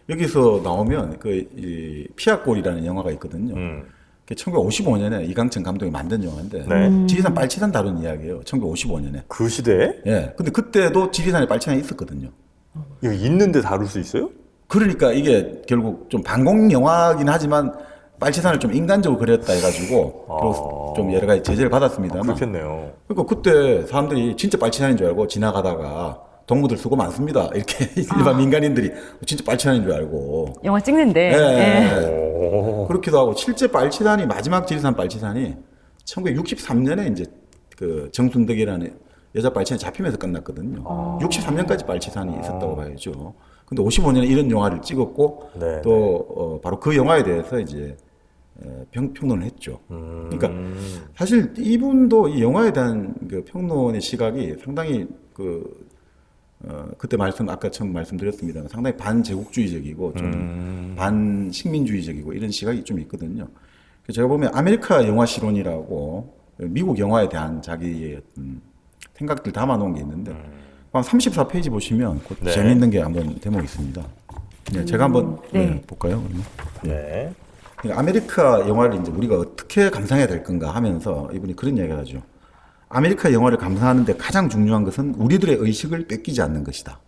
여기서 나오면 이 피아골이라는 영화가 있거든요. 1955년에 이강천 감독이 만든 영화인데 네. 지리산 빨치산 다룬 이야기예요. 1955년에. 그 시대에 예. 근데 그때도 지리산에 빨치산이 있었거든요. 이거 있는데 다룰 수 있어요? 그러니까 이게 결국 좀 반공 영화긴 하지만 빨치산을 좀 인간적으로 그렸다 해가지고 그리고 좀 여러 가지 제재를 받았습니다만. 그렇겠네요. 그러니까 그때 사람들이 진짜 빨치산인 줄 알고 지나가다가 동무들 수고 많습니다. 이렇게 일반 민간인들이 진짜 빨치산인 줄 알고. 영화 찍는데. 예. 오. 그렇기도 하고 실제 빨치산이 마지막 지리산 빨치산이 1963년에 이제 그 정순덕이라는 여자 빨치산이 잡히면서 끝났거든요. 63년까지 빨치산이 있었다고 봐야죠. 근데 55년에 이런 영화를 찍었고 네, 또 바로 그 영화에 대해서 이제 평론을 했죠. 그러니까 사실 이분도 이 영화에 대한 그 평론의 시각이 상당히 그때 아까 처음 말씀드렸습니다. 상당히 반제국주의적이고 좀 반식민주의적이고 이런 시각이 좀 있거든요. 제가 보면 아메리카 영화시론이라고 미국 영화에 대한 자기의 어떤 생각들 담아놓은 게 있는데 한 34페이지 보시면 네. 재밌는 게 한번 대목이 있습니다. 네, 제가 한번 볼까요? 그러면? 네. 그러니까 아메리카 영화를 이제 우리가 어떻게 감상해야 될 건가 하면서 이분이 그런 이야기를 하죠. 아메리카 영화를 감상하는데 가장 중요한 것은 우리들의 의식을 뺏기지 않는 것이다.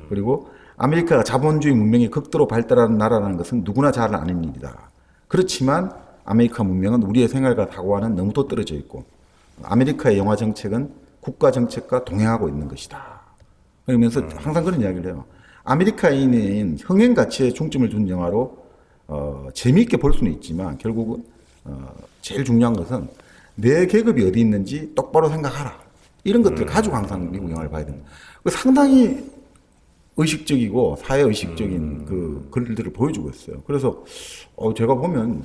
그리고 아메리카가 자본주의 문명이 극도로 발달하는 나라라는 것은 누구나 잘 아는 일이다. 그렇지만 아메리카 문명은 우리의 생활과 사고와는 너무도 떨어져 있고 아메리카의 영화 정책은 국가 정책과 동행하고 있는 것이다. 그러면서 항상 그런 이야기를 해요. 아메리카인은 흥행 가치에 중점을 둔 영화로 재미있게 볼 수는 있지만 결국은 제일 중요한 것은 내 계급이 어디 있는지 똑바로 생각하라. 이런 것들을 가지고 항상 미국 영화를 봐야 됩니다. 상당히 의식적이고 사회의식적인 그 글들을 보여주고 있어요. 그래서 제가 보면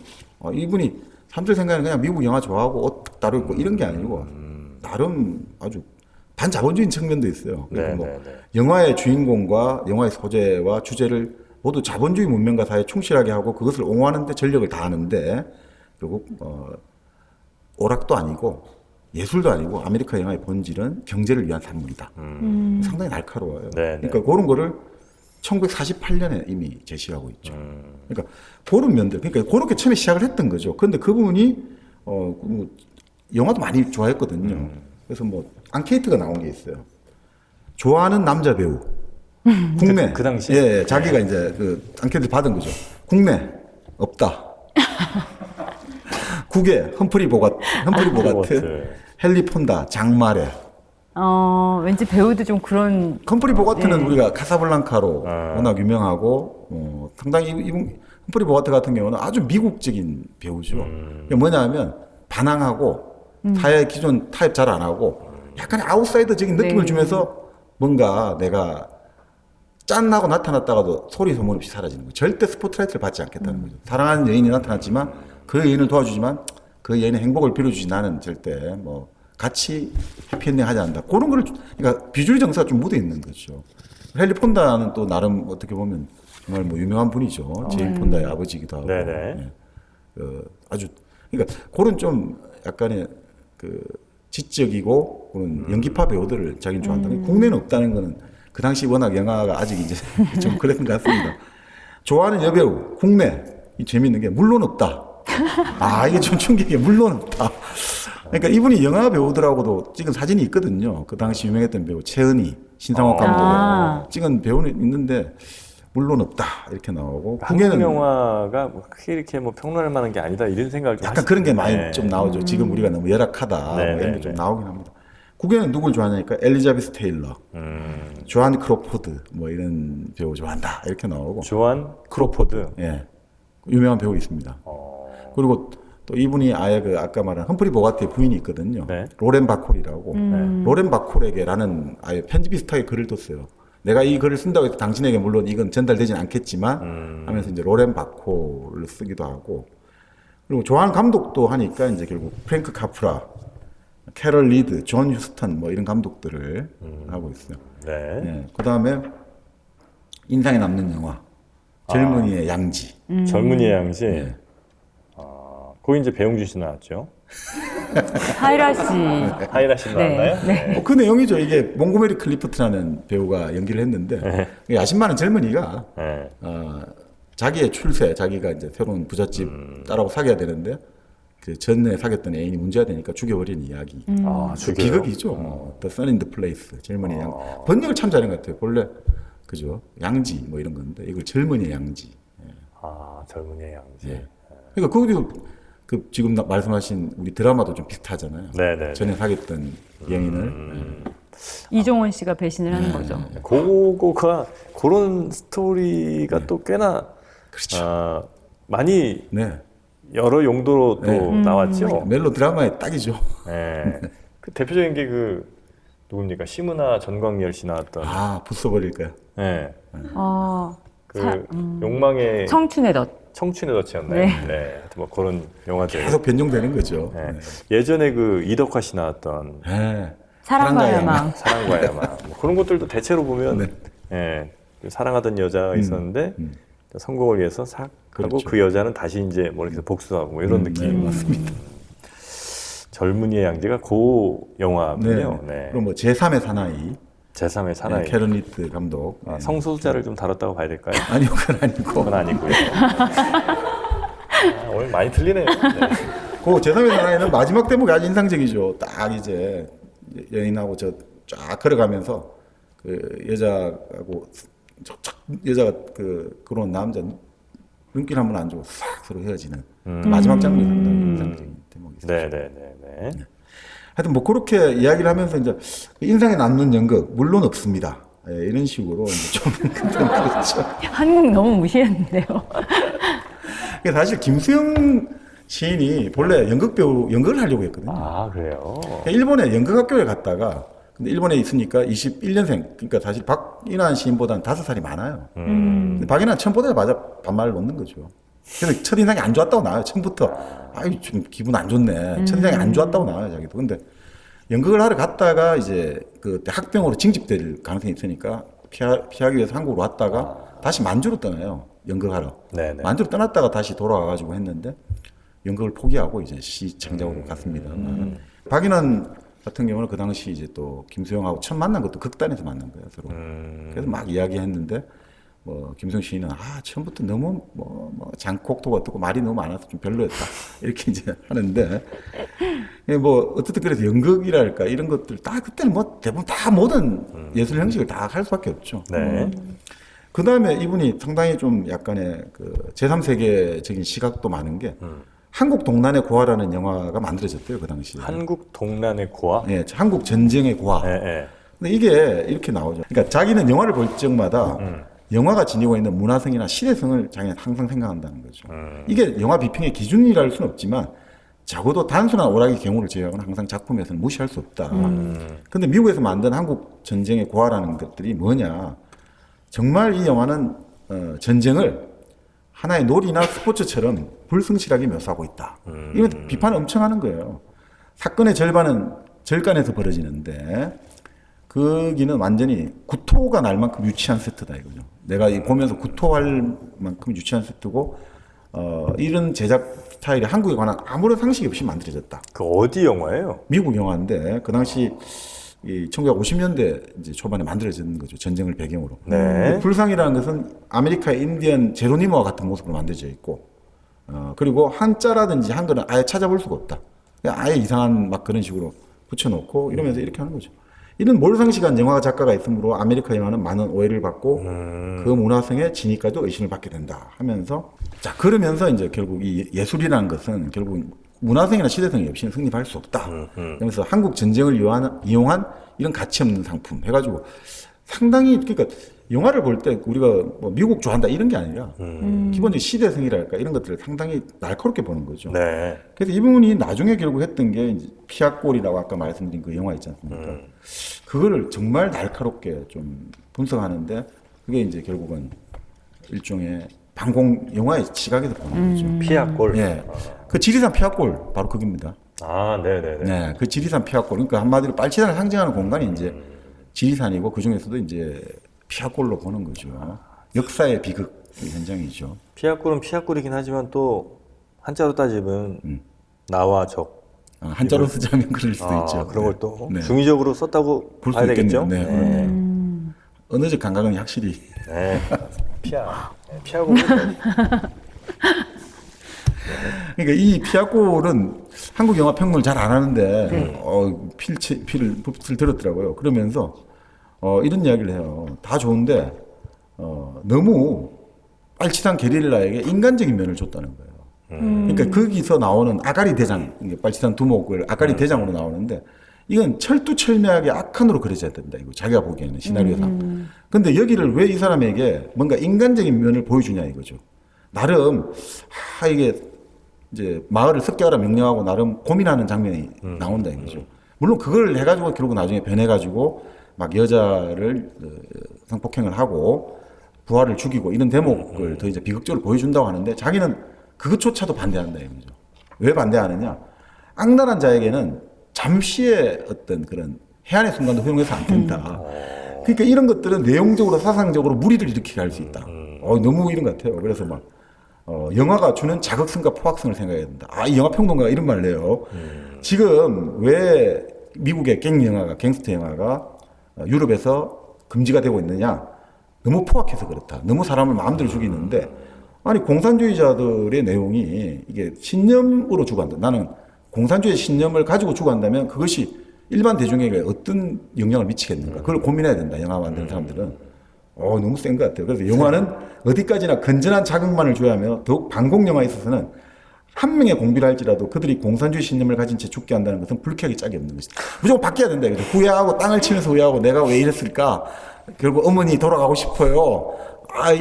이분이 사람들 생각에는 그냥 미국 영화 좋아하고 옷 따로 입고 이런 게 아니고 나름 아주 반자본주의인 측면도 있어요. 그리고 뭐 영화의 주인공과 영화의 소재와 주제를 모두 자본주의 문명과 사회에 충실하게 하고 그것을 옹호하는 데 전력을 다하는데 결국 오락도 아니고 예술도 아니고 아메리카 영화의 본질은 경제를 위한 산물이다. 상당히 날카로워요. 네네. 그러니까 그런 거를 1948년에 이미 제시하고 있죠. 그러니까 그런 면들, 그러니까 그렇게 처음에 시작을 했던 거죠. 그런데 그분이 뭐 영화도 많이 좋아했거든요. 그래서 뭐 앙케이트가 나온 게 있어요. 좋아하는 남자 배우. 국내. 그 당시? 예, 자기가 이제 그 앙케이트 받은 거죠. 국내 없다. 국외 험프리 보가트, 헨리 폰다, 장마레. 왠지 배우도 좀 그런. 험프리 보가트는 우리가 카사블랑카로 워낙 유명하고 상당히 험프리 보가트 같은 경우는 아주 미국적인 배우죠. 그게 뭐냐면 반항하고 사회 기존 타협 잘 안 하고 약간의 아웃사이더적인 느낌을 주면서 뭔가 내가 짠하고 나타났다가도 소리 소문 없이 사라지는 거예요. 절대 스포트라이트를 받지 않겠다는 거죠. 사랑하는 여인이 나타났지만 그 여인을 도와주지만 그 여인의 행복을 빌어주지 나는 절대 뭐 같이 해피엔딩 하지 않는다. 그런 거를 그러니까 비주류 정서가 좀 묻어 있는 거죠. 헨리 폰다는 또 나름 어떻게 보면 정말 뭐 유명한 분이죠. 제인 폰다의 아버지이기도 하고. 네네. 아주 그러니까 그런 좀 약간의 그 지적이고 그런 연기파 배우들을 자기는 좋아한다. 국내는 없다는 거는 그 당시 워낙 영화가 아직 이제 좀 그랬던 것 같습니다. 좋아하는 여배우 국내 이 재밌는 게 물론 없다. 이게 좀 충격이에요. 물론 없다. 그러니까 이분이 영화 배우들하고도 찍은 사진이 있거든요. 그 당시 유명했던 배우 최은희, 신상옥 감독의 찍은 배우는 있는데 물론 없다 이렇게 나오고 한국 영화가 뭐 크게 이렇게 뭐 평론할 만한 게 아니다 이런 생각을 좀 약간 그런 게 많이 네. 좀 나오죠. 지금 우리가 너무 열악하다 네, 뭐 이런 네, 게 좀 네. 나오긴 합니다. 국외는 누굴 좋아하냐니까 엘리자베스 테일러, 조한 크로포드 뭐 이런 배우 좋아한다 이렇게 나오고 조한 크로포드. 예 유명한 배우 있습니다. 그리고 또 이분이 아예 그 아까 말한 험프리 보가티의 부인이 있거든요. 네. 로렌 바콜이라고 로렌 바콜에게라는 아예 편지 비슷하게 글을 떴어요. 내가 이 글을 쓴다고 해서 당신에게 물론 이건 전달되진 않겠지만 하면서 이제 로렌 바콜을 쓰기도 하고 그리고 조한 감독도 하니까 이제 결국 프랭크 카프라, 캐럴 리드, 존 휴스턴 뭐 이런 감독들을 하고 있어요. 네. 예, 그 다음에 인상에 남는 영화 젊은이의 양지. 젊은이의 양지. 네. 거기 이제 배용준 씨 나왔죠. 하이라 씨. 하이라 씨 나왔나요? 네. 그 내용이죠. 이게 몽고메리 클리프트라는 배우가 연기를 했는데 야심 많은 젊은이가 네. 자기의 출세, 자기가 이제 새로운 부잣집 딸하고 사귀어야 되는데 그 전에 사귀었던 애인이 문제가 되니까 죽여버린 이야기. 아, 그 비극이죠. The Sun in the Place, 젊은이의 양. 번역을 참 잘한 것 같아요. 본래 그죠? 양지 뭐 이런 건데 이걸 젊은이의 양지. 아, 젊은이의 양지. 예. 그러니까 거기도 그 지금 말씀하신 우리 드라마도 좀 비슷하잖아요. 네네. 전에 사귀었던 연인을. 이종원 씨가 배신을 하는 거죠. 그거가 그런 스토리가 또 꽤나 그렇죠. 많이 네. 여러 용도로 또 나왔죠. 멜로 드라마의 딱이죠. 네. 그 대표적인 게 그 누굽니까? 시문화 전광열 씨 나왔던. 아, 부숴버릴까요? 네. 아, 그 욕망의 청춘의 덫. 청춘의 덫이었나요? 네. 네. 하여튼 뭐 그런 영화들. 계속 변종되는 거죠. 네. 예전에 그 이덕화 씨 나왔던 네. 사랑과 야망. 사랑과 야망 뭐 그런 것들도 대체로 보면 네. 예, 그 사랑하던 여자가 있었는데 성공을 위해서 싹 하고 그렇죠. 그 여자는 다시 이제 뭐 이렇게 복수하고 뭐 이런 느낌. 네, 맞습니다. 젊은이의 양지가 그 영화군요. 네. 그럼 뭐 제3의 사나이, 제3의 사나이. 캐런 리트 감독. 네. 성소수자를 좀 다뤘다고 봐야 될까요? 아니요, 그건 아니고. 그건 아니고요. 오늘 많이 틀리네요. 네. 그 제3의 사나이는 마지막 대목이 아주 인상적이죠. 딱 이제 연인하고 저 쫙 걸어가면서 그 여자하고 여자가 그 그런 남자 눈길 한번 안 주고 싹 서로 헤어지는 그 마지막 장면이 상당히 인상적인 대목이 있어요. 네네네네. 하여튼 뭐 그렇게 이야기를 하면서 이제 인상에 남는 연극 물론 없습니다. 예, 이런 식으로 이제 좀 그렇죠. 한국 너무 무시했는데요. 그러니까 사실 김수영 시인이 본래 연극 배우 연극을 하려고 했거든요. 아 그래요. 그러니까 일본에 연극학교에 갔다가 근데 일본에 있으니까 21년생 그러니까 사실 박인환 시인보다는 5살이 많아요. 근데 박인환 처음 보자마자 반말을 놓는 거죠. 그래서 첫인상이 안 좋았다고 나와요. 처음부터 아유 좀 기분 안 좋네. 첫인상이 안 좋았다고 나와요. 자기도. 근데 연극을 하러 갔다가 이제 그 학병으로 징집될 가능성이 있으니까 피하기 위해서 한국으로 왔다가 다시 만주로 떠나요. 연극하러. 네네. 만주로 떠났다가 다시 돌아와가지고 했는데 연극을 포기하고 이제 시 창작으로 갔습니다. 박인환 같은 경우는 그 당시 이제 또 김수영하고 처음 만난 것도 극단에서 만난 거예요, 서로. 그래서 막 이야기했는데 뭐 김수영 시인은 처음부터 너무 뭐 장콕도가 어떻고 말이 너무 많아서 좀 별로였다 이렇게 이제 하는데 뭐 어쨌든 그래서 연극이랄까 이런 것들 다 그때는 뭐 대부분 다 모든 예술 형식을 다 할 수밖에 없죠. 네. 그 다음에 이분이 상당히 좀 약간의 그 제3세계적인 시각도 많은 게 한국 동란의 고아라는 영화가 만들어졌대요, 그 당시에. 한국 동란의 고아. 예, 한국 전쟁의 고아. 네, 네. 근데 이게 이렇게 나오죠. 그러니까 자기는 영화를 볼 적마다 영화가 지니고 있는 문화성이나 시대성을 자기는 항상 생각한다는 거죠. 이게 영화 비평의 기준이랄 수는 없지만 적어도 단순한 오락의 경우를 제외하고는 항상 작품에서는 무시할 수 없다. 근데 미국에서 만든 한국 전쟁의 고아라는 것들이 뭐냐. 정말 이 영화는 전쟁을 하나의 놀이나 스포츠처럼 불성실하게 묘사하고 있다. 이건 비판을 엄청 하는 거예요. 사건의 절반은 절간에서 벌어지는데 거기는 완전히 구토가 날 만큼 유치한 세트다 이거죠. 내가 보면서 구토할 만큼 유치한 세트고 이런 제작 스타일이 한국에 관한 아무런 상식이 없이 만들어졌다. 그 어디 영화예요? 미국 영화인데 그 당시 이 1950년대 이제 초반에 만들어진 거죠. 전쟁을 배경으로. 네. 불상이라는 것은 아메리카의 인디언 제로니모와 같은 모습으로 만들어져 있고, 그리고 한자라든지 한글은 아예 찾아볼 수가 없다. 그냥 아예 이상한 막 그런 식으로 붙여놓고 이러면서 이렇게 하는 거죠. 이런 몰상식한 영화 작가가 있으므로 아메리카 영화는 많은 오해를 받고 그 문화성의 진위까지도 의심을 받게 된다 하면서 자 그러면서 이제 결국 이 예술이라는 것은 결국 문화성이나 시대성이 없이는 성립할 수 없다. 그러면서 한국 전쟁을 이용한 이런 가치 없는 상품 해가지고 상당히 그러니까 영화를 볼 때 우리가 뭐 미국 좋아한다 이런 게 아니라 기본적인 시대성이랄까 이런 것들을 상당히 날카롭게 보는 거죠. 네. 그래서 이분이 나중에 결국 했던 게 이제 피아골이라고 아까 말씀드린 그 영화 있지 않습니까? 그거를 정말 날카롭게 좀 분석하는데 그게 이제 결국은 일종의 방공 영화의 시각에서 보는 거죠. 피아골. 예. 그 지리산 피아골 바로 그겁니다. 아, 네네네. 네. 그 지리산 피아골. 그러니까 한마디로 빨치산을 상징하는 공간이 이제 지리산이고 그 중에서도 이제 피아골로 보는 거죠. 역사의 비극 현장이죠. 피아골은 피아골이긴 하지만 또 한자로 따지면 나와 적. 한자로 쓰자면 그럴 수도 있죠. 그런 네. 걸 또 네. 중의적으로 썼다고 볼 봐야 수 되겠죠? 있겠네요. 네. 언어적 감각은 확실히. 네. 피아골. 그러니까 이 피아골은 한국 영화 평론을 잘 안 하는데 피를 들었더라고요. 그러면서 이런 이야기를 해요. 다 좋은데 너무 빨치산 게릴라에게 인간적인 면을 줬다는 거예요. 그러니까 거기서 나오는 아가리 대장, 빨치산 두목을 아가리 대장으로 나오는데 이건 철두철미하게 악한으로 그려져야 된다. 이거 자기가 보기에는 시나리오상. 근데 여기를 왜 이 사람에게 뭔가 인간적인 면을 보여주냐 이거죠. 나름 이게 이제 마을을 습격하라 명령하고 나름 고민하는 장면이 나온다 이거죠. 물론 그걸 해가지고 결국 나중에 변해가지고 막 여자를 성폭행을 하고 부하를 죽이고 이런 대목을 더 이제 비극적으로 보여준다고 하는데 자기는 그것조차도 반대한다 이거죠. 왜 반대하느냐? 악랄한 자에게는 잠시의 어떤 그런 해안의 순간도 허용해서 안 된다. 그러니까 이런 것들은 내용적으로 사상적으로 무리를 일으키게 할 수 있다. 너무 이런 것 같아요. 그래서 막 영화가 주는 자극성과 포악성을 생각해야 된다. 이 영화 평론가가 이런 말을 해요. 지금 왜 미국의 갱스터 영화가 유럽에서 금지가 되고 있느냐? 너무 포악해서 그렇다. 너무 사람을 마음대로 죽이는데 아니 공산주의자들의 내용이 이게 신념으로 주관한다. 나는 공산주의 신념을 가지고 주관한다면 그것이 일반 대중에게 어떤 영향을 미치겠는가? 그걸 고민해야 된다. 영화 만드는 사람들은. 너무 센 것 같아요. 그래서 영화는 어디까지나 건전한 자극만을 줘야 하며 더욱 반공 영화에 있어서는 한 명의 공비를 할지라도 그들이 공산주의 신념을 가진 채 죽게 한다는 것은 불쾌하게 짝이 없는 것이다. 무조건 바뀌어야 된다. 그죠? 후회하고 땅을 치면서 후회하고 내가 왜 이랬을까? 결국 어머니 돌아가고 싶어요.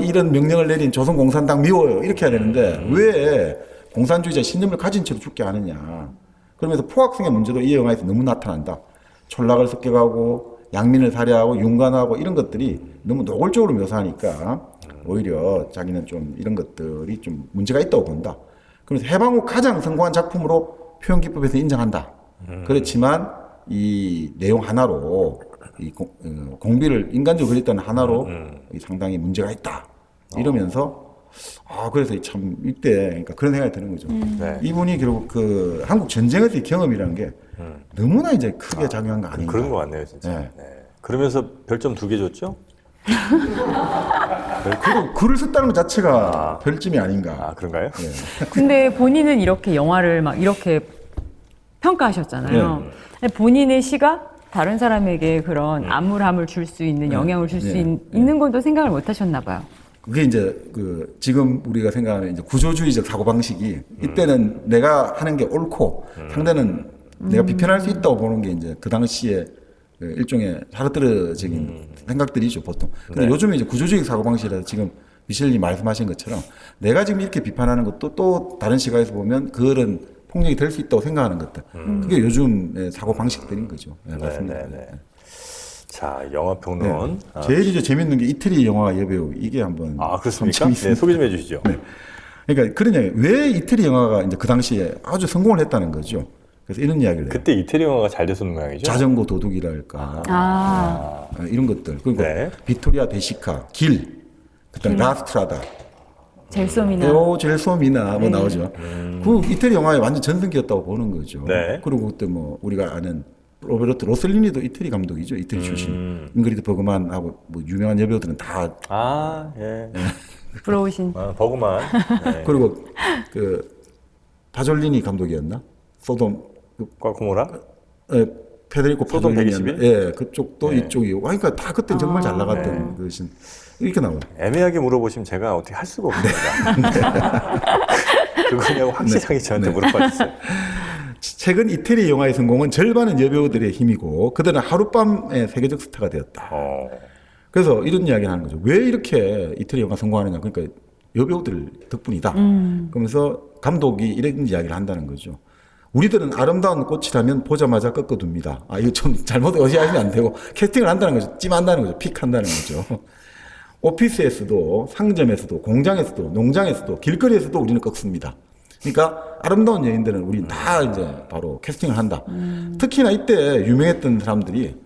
이런 명령을 내린 조선공산당 미워요. 이렇게 해야 되는데 왜 공산주의자 신념을 가진 채로 죽게 하느냐. 그러면서 포악성의 문제도 이 영화에서 너무 나타난다. 촌락을 습격하고 양민을 살해하고 윤관하고 이런 것들이 너무 노골적으로 묘사하니까 오히려 자기는 좀 이런 것들이 좀 문제가 있다고 본다. 그래서 해방 후 가장 성공한 작품으로 표현기법에서 인정한다. 그렇지만 이 내용 하나로 이 공비를 인간적으로 그렸다는 하나로 상당히 문제가 있다. 이러면서 그래서 참 이때 그러니까 그런 생각이 드는 거죠. 네. 이분이 결국 그 한국 전쟁에서의 경험이라는 게 너무나 이제 크게 작용한 거 아닌가. 그런 것 같네요, 진짜. 네. 네. 그러면서 별점 2개 줬죠? 그리고 글을 썼다는 것 자체가 별점이 아닌가. 그런가요? 네. 근데 본인은 이렇게 영화를 막 이렇게 평가하셨잖아요. 근데 본인의 시가 다른 사람에게 그런 암울함을 줄 수 있는 영향을 줄 수 있는 건 또 생각을 못 하셨나 봐요. 그게 이제 그 지금 우리가 생각하는 이제 구조주의적 사고 방식이 이때는 내가 하는 게 옳고 상대는 내가 비판할 수 있다고 보는 게 이제 그 당시에 그 일종의 사르트르적인 생각들이죠 보통. 근데 요즘에 이제 구조주의 사고 방식이라서 지금 미셸님 말씀하신 것처럼 내가 지금 이렇게 비판하는 것도 또 다른 시각에서 보면 그런 폭력이 될 수 있다고 생각하는 것들. 그게 요즘의 사고 방식들인 거죠. 네, 맞습니다. 네. 자, 영화 평론. 네. 제일 이제 재밌는 게 이태리 영화 여배우 이게 한번 그렇습니까? 네, 소개 좀 해주시죠. 네. 그러니까 그러냐 왜 이태리 영화가 이제 그 당시에 아주 성공을 했다는 거죠. 그래서 이런 이야기를 해요. 그때 이태리 영화가 잘 됐었는 모양이죠? 자전거 도둑이랄까 이런 것들 그리고 네. 비토리아 데시카 길 그다음 라스트라다 젤소미나 젤소미나 뭐 나오죠. 그 이태리 영화의 완전 전성기였다고 보는 거죠. 네. 그리고 그때 뭐 우리가 아는 로베르토 로셀리니도 이태리 감독이죠. 이태리 출신. 잉그리드 버그만하고 뭐 유명한 여배우들은 다. 예. 부러우신. 버그만. 네. 그리고 그 파졸리니 감독이었나? 소돔. 꽈코모라? 페데리코 소돔 파솔리니 121? 예, 그쪽도 네. 이쪽이고. 그러니까 다 그때 정말 잘 나갔던 것이 이렇게 나와요. 애매하게 물어보시면 제가 어떻게 할 수가 없습니다. 그거냐고 확실하게 저한테 물어봐 주세요. 최근 이태리 영화의 성공은 절반은 여배우들의 힘이고 그들은 하룻밤에 세계적 스타가 되었다. 그래서 이런 이야기를 하는 거죠. 왜 이렇게 이태리 영화 성공하느냐. 그러니까 여배우들 덕분이다. 그러면서 감독이 이런 이야기를 한다는 거죠. 우리들은 아름다운 꽃이라면 보자마자 꺾어둡니다. 아, 이거 좀 잘못 의지하시면 안 되고 캐스팅을 한다는 거죠. 찜한다는 거죠. 픽한다는 거죠. 오피스에서도 상점에서도 공장에서도 농장에서도 길거리에서도 우리는 꺾습니다. 그러니까 아름다운 여인들은 우리 다 이제 바로 캐스팅을 한다. 특히나 이때 유명했던 사람들이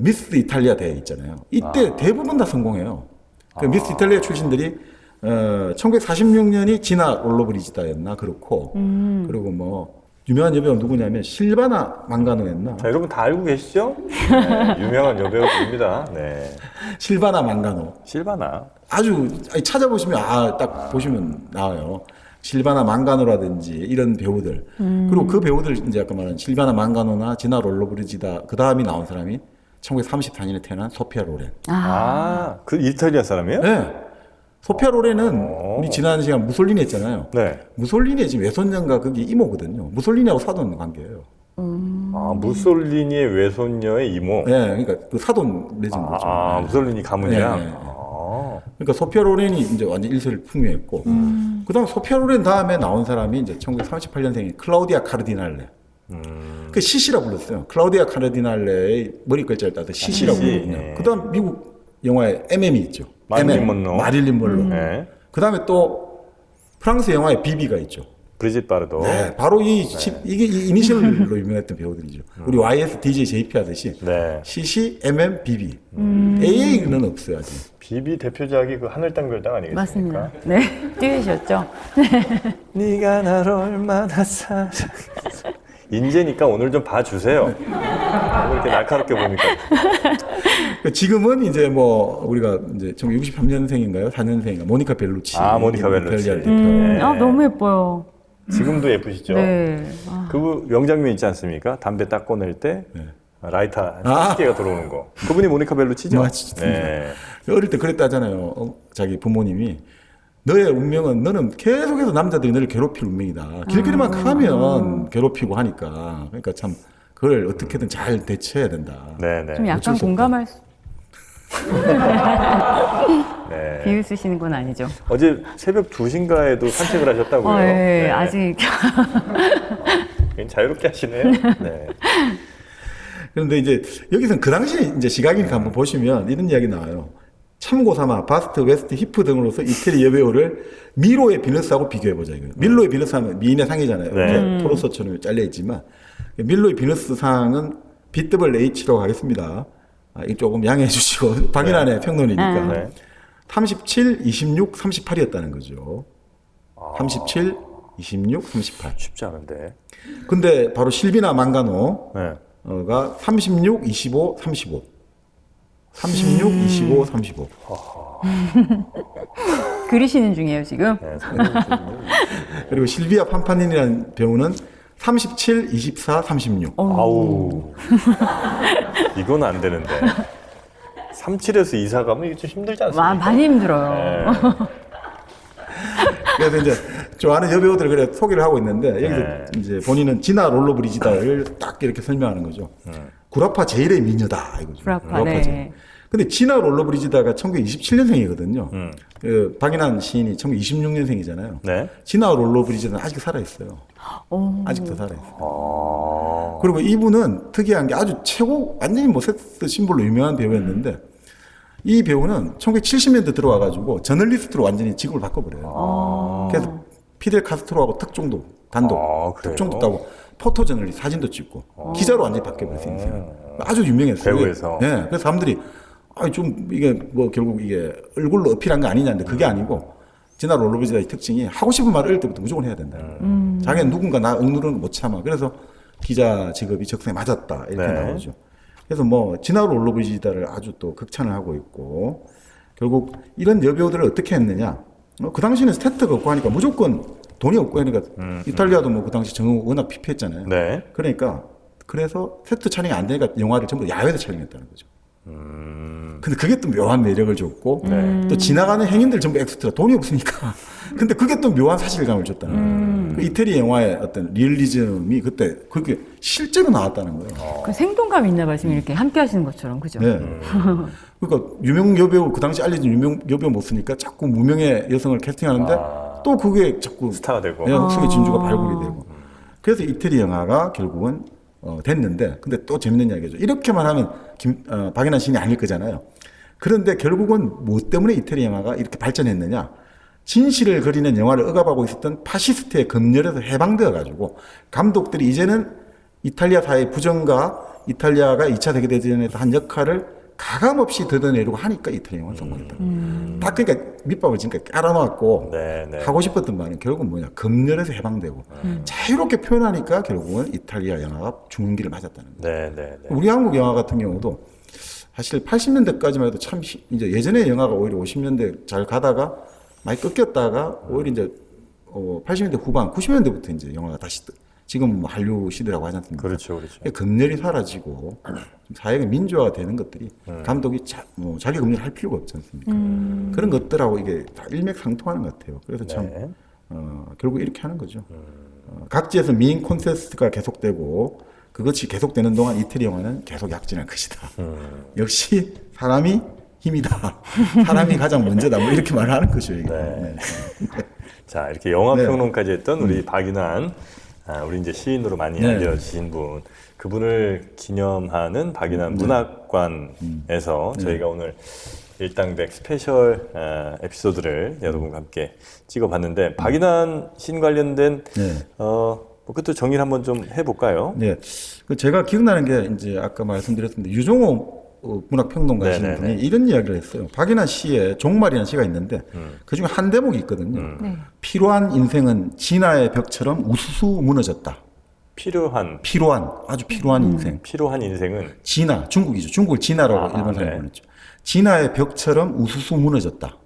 미스 이탈리아 대회 있잖아요. 이때 대부분 다 성공해요. 그 미스 이탈리아 출신들이 1946년이 지나 롤로브리지다였나 그렇고 그리고 뭐 유명한 여배우 누구냐면 실바나 망가노였나? 자, 여러분 다 알고 계시죠? 네, 유명한 여배우입니다. 네. 실바나 망가노. 실바나. 아주 찾아보시면 딱 보시면 나와요. 실바나 망가노라든지 이런 배우들. 그리고 그 배우들 이제 아까 말한 실바나 망가노나 지나 롤로브리지다 그 다음이 나온 사람이 1934년에 태어난 소피아 로렌. 그 이탈리아 사람이에요? 네. 소피아 로렌은 우리 지난 시간 무솔리니 했잖아요. 네. 무솔리니의 지금 외손녀가 거기 이모거든요. 무솔리니하고 사돈 관계예요. 무솔리니의 외손녀의 이모. 네, 그러니까 그 사돈 맺은 거죠. 무솔리니 가문이랑. 네, 네. 그러니까 소피아 로렌이 이제 완전 일세를 풍미했고, 그다음 소피아 로렌 다음에 나온 사람이 이제 1938년생인 클라우디아 카르디날레. 그 시시라 불렀어요. 클라우디아 카르디날레의 머리 글자를 따서 시시라고 부르거든요. 네. 그다음 미국 영화에 MM이 있죠. 마릴린 먼로. 마릴린 먼로. 네. 그다음에 또 프랑스 영화에 비비가 있죠. 브리짓 바르도. 네, 바로 이게 이 이니셜로 유명했던 배우들이죠. 우리 YS, DJ, JP 하듯이 네. CC, MM, BB. AA는 없어요 아직. 비비 대표작이 그 하늘 땅 별땅 아니겠습니까? 맞습니다. 네, 듀엣이었죠. 네가 나를 얼마나 사랑. 인재니까 오늘 좀 봐주세요. 왜 이렇게 날카롭게 보니까. 지금은 이제 뭐 우리가 이제 1963년생인가요? 4년생인가? 모니카 벨루치. 모니카 벨루치. 네. 너무 예뻐요. 지금도 예쁘시죠? 네. 그 명장면 있지 않습니까? 담배 딱 꺼낼 때 라이터 한 30개가 들어오는 거. 그분이 모니카 벨루치죠? 맞습니다. 네. 어릴 때 그랬다잖아요. 자기 부모님이 너의 운명은 너는 계속해서 남자들이 너를 괴롭힐 운명이다. 길거리만 가면 괴롭히고 하니까. 그러니까 참 그걸 어떻게든 잘 대처해야 된다. 네네. 좀 약간 어쩔 수 공감할 수. 네. 비유 쓰시는 건 아니죠. 어제 새벽 2시인가에도 산책을 하셨다고요? 네, 아직. 굉장히 자유롭게 하시네요. 네. 그런데 이제 여기서는 그 당시 이제 시각이니까 한번 보시면 이런 이야기 나와요. 참고 삼아 바스트, 웨스트, 히프 등으로서 이태리 여배우를 미로의 비너스하고 비교해보자 이거예요. 밀로의 비너스 하면 미인의 상이잖아요. 네. 토로소처럼 잘려있지만 밀로의 비너스 상은 BWH로 가겠습니다. 이 조금 양해해 주시고 박인환의 평론이니까 네. 37, 26, 38이었다는 거죠. 37, 26, 38. 쉽지 않은데. 근데 바로 실비나 망가노 네. 가 36, 25, 35. 36, 25, 35. 그리시는 중이에요, 지금? 네. 그리고 실비아 판파닌이라는 배우는 37, 24, 36. 아우. 이건 안 되는데. 37에서 이사 가면 이게 좀 힘들지 않습니까? 많이 힘들어요. 네. 그래서 이제 좋아하는 여배우들 그래 소개를 하고 있는데 여기서 네. 이제 본인은 지나 롤로브리지다를 딱 이렇게 설명하는 거죠. 구라파 제일의 미녀다 이거죠. 구라파, 네. 제일. 근데 지나 롤로브리지다가 1927년생이거든요. 그 박인환 시인이 1926년생이잖아요. 네. 지나 롤로브리지다는 아직 살아 있어요. 오. 아직도 살아 있어요. 그리고 이분은 특이한 게 아주 최고 완전히 뭐 섹스 심볼로 유명한 배우였는데 이 배우는 1970년대 들어와가지고 저널리스트로 완전히 직업을 바꿔버려요. 그래서 피델 카스트로하고 특종도 단독, 그래요? 특종도 따고 포토 저널리스트 사진도 찍고 기자로 완전히 바뀌어버렸어요. 아주 유명했어요. 배우에서. 네, 그래서 사람들이 좀 이게 뭐 결국 이게 얼굴로 어필한 거 아니냐는데 그게 아니고 지나 롤로브리지다의 특징이 하고 싶은 말을 어릴 때부터 무조건 해야 된다. 자기는 누군가 나 억누르는 거 못 참아. 그래서 기자 직업이 적성에 맞았다 이렇게 네. 나오죠. 그래서 뭐 지나 롤로브리지다를 아주 또 극찬을 하고 있고 결국 이런 여배우들을 어떻게 했느냐? 그 당시에는 스태트가 없고 하니까 무조건 돈이 없고 하니까 이탈리아도 뭐 그 당시 정부 워낙 피폐했잖아요. 네. 그러니까 그래서 세트 촬영이 안 되니까 영화를 전부 야외에서 촬영했다는 거죠. 근데 그게 또 묘한 매력을 줬고 또 지나가는 행인들 전부 엑스트라 돈이 없으니까 근데 그게 또 묘한 사실감을 줬다는 거예요. 그 이태리 영화의 어떤 리얼리즘이 그때 그게 실제로 나왔다는 거예요. 그 생동감 있나 봐요. 지금 이렇게 함께 하시는 것처럼. 그죠? 네. 그러니까 유명 여배우 그 당시 알려진 유명 여배우 못 쓰니까 자꾸 무명의 여성을 캐스팅하는데 또 그게 자꾸 스타가 되고. 네, 흑수의 진주가 발굴이 되고 그래서 이태리 영화가 결국은 됐는데 근데 또 재밌는 이야기죠. 이렇게만 하면 박인환 시인이 아닐 거잖아요. 그런데 결국은 뭐 때문에 이태리 영화가 이렇게 발전했느냐? 진실을 그리는 영화를 억압하고 있었던 파시스트의 검열에서 해방되어 가지고 감독들이 이제는 이탈리아 사회의 부정과 이탈리아가 2차 세계대전에서 한 역할을 가감없이 드러내려고 하니까 이태리 영화는 성공했다. 딱 그러니까 밑밥을 지금까지 깔아놓았고 하고 싶었던 말은 결국은 뭐냐? 검열에서 해방되고 자유롭게 표현하니까 결국은 이탈리아 영화가 죽는 길을 맞았다는 거예요. 우리 한국 영화 같은 경우도 사실 80년대까지만 해도 참 이제 예전에 영화가 오히려 50년대 잘 가다가 많이 꺾였다가 오히려 이제 80년대 후반, 90년대부터 이제 영화가 다시 지금 뭐 한류 시대라고 하지 않습니까? 그렇죠. 검열이 사라지고 사회가 민주화가 되는 것들이 감독이 자기 검열을 할 필요가 없지 않습니까? 그런 것들하고 이게 다 일맥상통하는 것 같아요. 그래서 참 결국 이렇게 하는 거죠. 각지에서 미인 콘테스트가 계속되고 그것이 계속되는 동안 이태리 영화는 계속 약진할 것이다. 역시 사람이 힘이다. 사람이 가장 먼저다. 뭐 이렇게 말하는 거죠. 자, 이렇게 영화 평론까지 했던 우리 박인환, 우리 이제 시인으로 많이 알려진 분, 그분을 기념하는 박인환 문학관에서 저희가 오늘 일당백 스페셜 에피소드를 여러분과 함께 찍어봤는데 박인환 시인 관련된 그것도 정리를 한번 좀 해볼까요? 네, 제가 기억나는 게 이제 아까 말씀드렸는데 유종호 문학평론가시는 분이 이런 이야기를 했어요. 박인환 시의 종말이라는 시가 있는데 그 중에 한 대목이 있거든요. 피로한 인생은 진화의 벽처럼 우수수 무너졌다. 필요한 아주 피로한 인생. 필요한 인생은 진화, 중국이죠. 중국을 진화라고 일본 사람이 보냈죠. 진화의 벽처럼 우수수 무너졌다.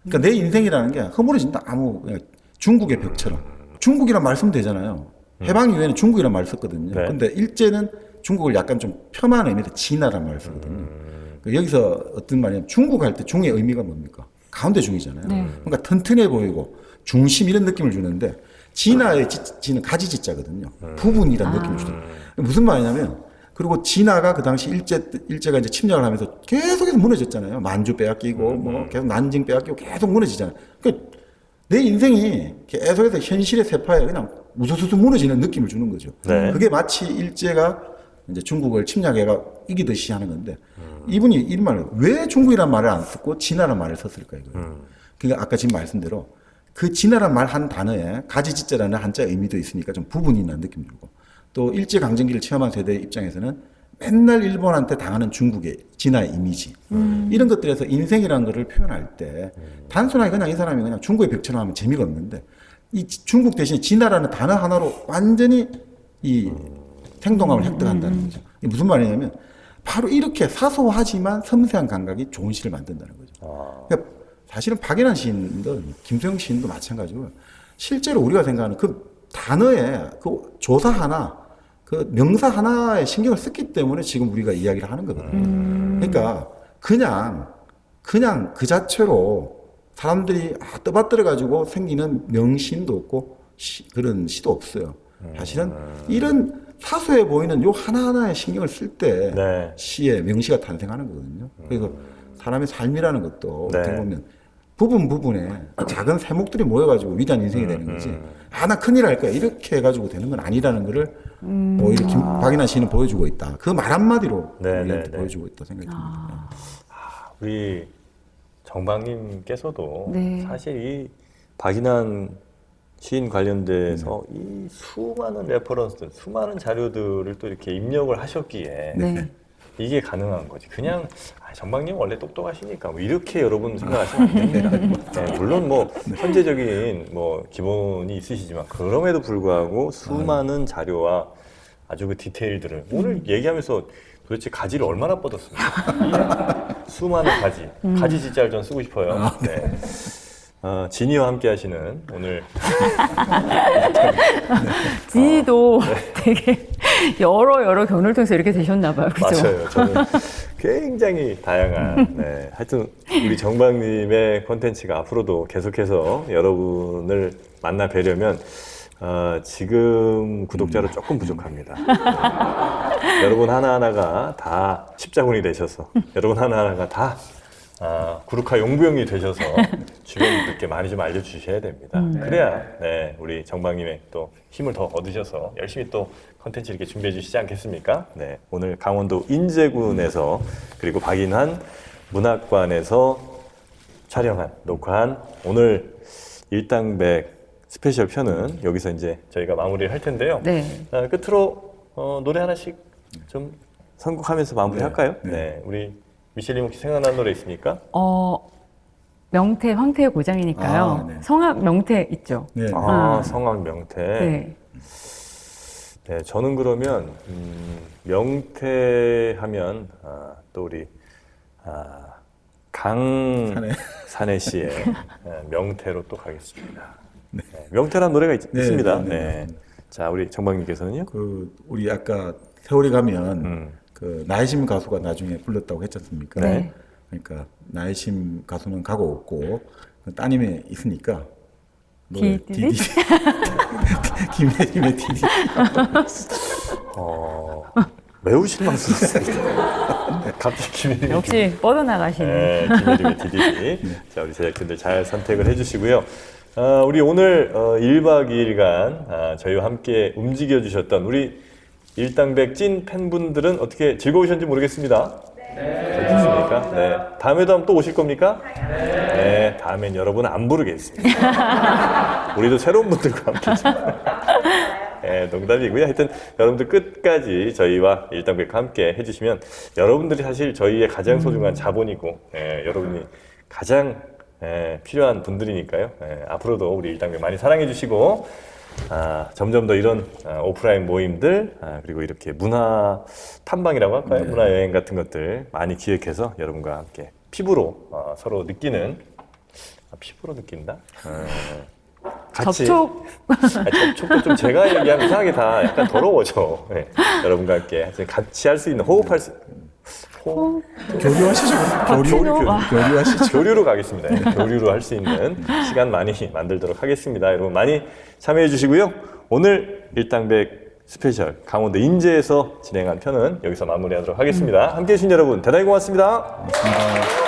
그러니까 내 인생이라는 게 허물어진다. 그냥 중국의 벽처럼. 중국이란 말씀 되잖아요. 해방 이후에는 중국이란 말 썼거든요. 근데 일제는 중국을 약간 좀 폄하하는 의미로 진화란 말을 쓰거든요. 여기서 어떤 말이냐면 중국 할 때 중의 의미가 뭡니까? 가운데 중이잖아요. 그러니까 튼튼해 보이고 중심 이런 느낌을 주는데 진화의 지는 가지지자거든요. 부분이라는 느낌을 주죠. 무슨 말이냐면 그리고 진화가 그 당시 일제가 이제 침략을 하면서 계속해서 무너졌잖아요. 만주 빼앗기고 뭐 계속 난징 빼앗기고 계속 무너지잖아요. 그러니까 내 인생이 계속해서 현실의 세파에 그냥 우수수수 무너지는 느낌을 주는 거죠. 그게 마치 일제가 이제 중국을 침략해가 이기듯이 하는 건데 이분이 이런 말을 왜 중국이란 말을 안 쓰고 진화란 말을 썼을까 이거예요. 그러니까 아까 지금 말씀대로 그 진화란 말 한 단어에 가지지자라는 한자 의미도 있으니까 좀 부분이 있는 느낌 들고 또 일제 강점기를 체험한 세대 입장에서는 맨날 일본한테 당하는 중국의 진화의 이미지 이런 것들에서 인생이라는 것을 표현할 때 단순하게 그냥 이 사람이 그냥 중국의 벽처럼 하면 재미가 없는데 이 중국 대신 진화라는 단어 하나로 완전히 이 생동감을 획득한다는 거죠. 이게 무슨 말이냐면 바로 이렇게 사소하지만 섬세한 감각이 좋은 시를 만든다는 거죠. 그러니까 사실은 박인환 시인도 김소영 시인도 마찬가지고요. 실제로 우리가 생각하는 그 단어에 그 조사 하나, 그 명사 하나에 신경을 썼기 때문에 지금 우리가 이야기를 하는 거거든요. 그러니까 그냥 그 자체로 사람들이 떠받들어 가지고 생기는 명시도 없고 그런 시도 없어요. 사실은 이런 사소해 보이는 요 하나하나에 신경을 쓸 때 시의 명시가 탄생하는 거거든요. 그래서 사람의 삶이라는 것도 어떻게 보면 부분에 작은 세목들이 모여가지고 위대한 인생이 되는 거지. 나 큰일 할 거야. 이렇게 해가지고 되는 건 아니라는 거를 오히려 박인환 시인은 보여주고 있다. 그 말 한마디로 우리한테 보여주고 있다 생각이 듭니다. 우리 정박님께서도 사실 이 박인환 시인 관련돼서 이 수많은 레퍼런스들, 수많은 자료들을 또 이렇게 입력을 하셨기에 이게 가능한 거지. 그냥 정박님 원래 똑똑하시니까 뭐 이렇게 여러분 생각하시면 안 됩니다. 물론 뭐 현재적인 뭐 기본이 있으시지만 그럼에도 불구하고 수많은 자료와 아주 그 디테일들을 오늘 얘기하면서 도대체 가지를 얼마나 뻗었습니까? 수많은 가지 지자를 전 쓰고 싶어요. 진이와 함께 하시는 오늘 진이도 되게 여러 경로를 통해서 이렇게 되셨나 봐요. 그죠? 맞아요. 저는 굉장히 다양한. 네. 하여튼 우리 정박님의 콘텐츠가 앞으로도 계속해서 여러분을 만나 뵈려면 지금 구독자로 조금 부족합니다. 네. 여러분 하나하나가 다 십자군이 되셔서 여러분 하나하나가 다 구루카 용부형이 되셔서 주변 분들께 많이 좀 알려주셔야 됩니다. 그래야 네, 우리 정박님의 또 힘을 더 얻으셔서 열심히 또 컨텐츠 이렇게 준비해 주시지 않겠습니까? 네, 오늘 강원도 인제군에서 그리고 박인환 문학관에서 촬영한 녹화한 오늘 일당백 스페셜 편은 여기서 이제 저희가 마무리를 할 텐데요. 네. 끝으로 노래 하나씩 좀 선곡하면서 마무리할까요? 네, 우리 미셸님 혹시 생각나는 노래 있습니까? 명태, 황태의 고장이니까요. 네. 성악 명태 있죠? 네. 성악 명태. 네. 네, 저는 그러면 명태 하면 또 우리 강산해 씨의 명태로 또 가겠습니다. 네. 명태라는 노래가 있습니다. 네. 자, 우리 정박님께서는요? 우리 아까 세월이 가면 나혜심 가수가 나중에 불렀다고 했지 않습니까? 네. 그러니까 나혜심 가수는 가고 없고 따님이 있으니까 노래 디디? 김혜림의 디디. 매우 실망스럽습니다. 갑자기 김혜림. 역시 뻗어나가시는. 네, 김혜림의 디디. 자, 우리 제작진들 잘 선택을 해주시고요. 우리 오늘 1박 2일간 저희와 함께 움직여주셨던 우리 일당백 찐 팬분들은 어떻게 즐거우셨는지 모르겠습니다. 네. 좋습니까? 네. 다음에도 한번 또 오실 겁니까? 네. 다음엔 여러분 안 부르겠습니다. 우리도 새로운 분들과 함께. 네, 농담이고요. 하여튼 여러분들 끝까지 저희와 일당백과 함께 해주시면 여러분들이 사실 저희의 가장 소중한 자본이고 여러분이 가장 필요한 분들이니까요. 앞으로도 우리 일당백 많이 사랑해 주시고 점점 더 이런 오프라인 모임들 그리고 이렇게 문화 탐방이라고 할까요? 문화 여행 같은 것들 많이 기획해서 여러분과 함께 피부로 서로 느끼는 피부로 느낀다? 같이 접촉도 좀 제가 얘기하면 이상하게 다 약간 더러워져. 네. 여러분과 함께 같이 할 수 있는 호흡할 수 교류하시죠. 교류하시죠. 교류로 가겠습니다. 네, 교류로 할 수 있는 시간 많이 만들도록 하겠습니다. 여러분 많이 참여해 주시고요. 오늘 일당백 스페셜 강원도 인제에서 진행한 편은 여기서 마무리하도록 하겠습니다. 함께해 주신 여러분 대단히 고맙습니다. 고맙습니다.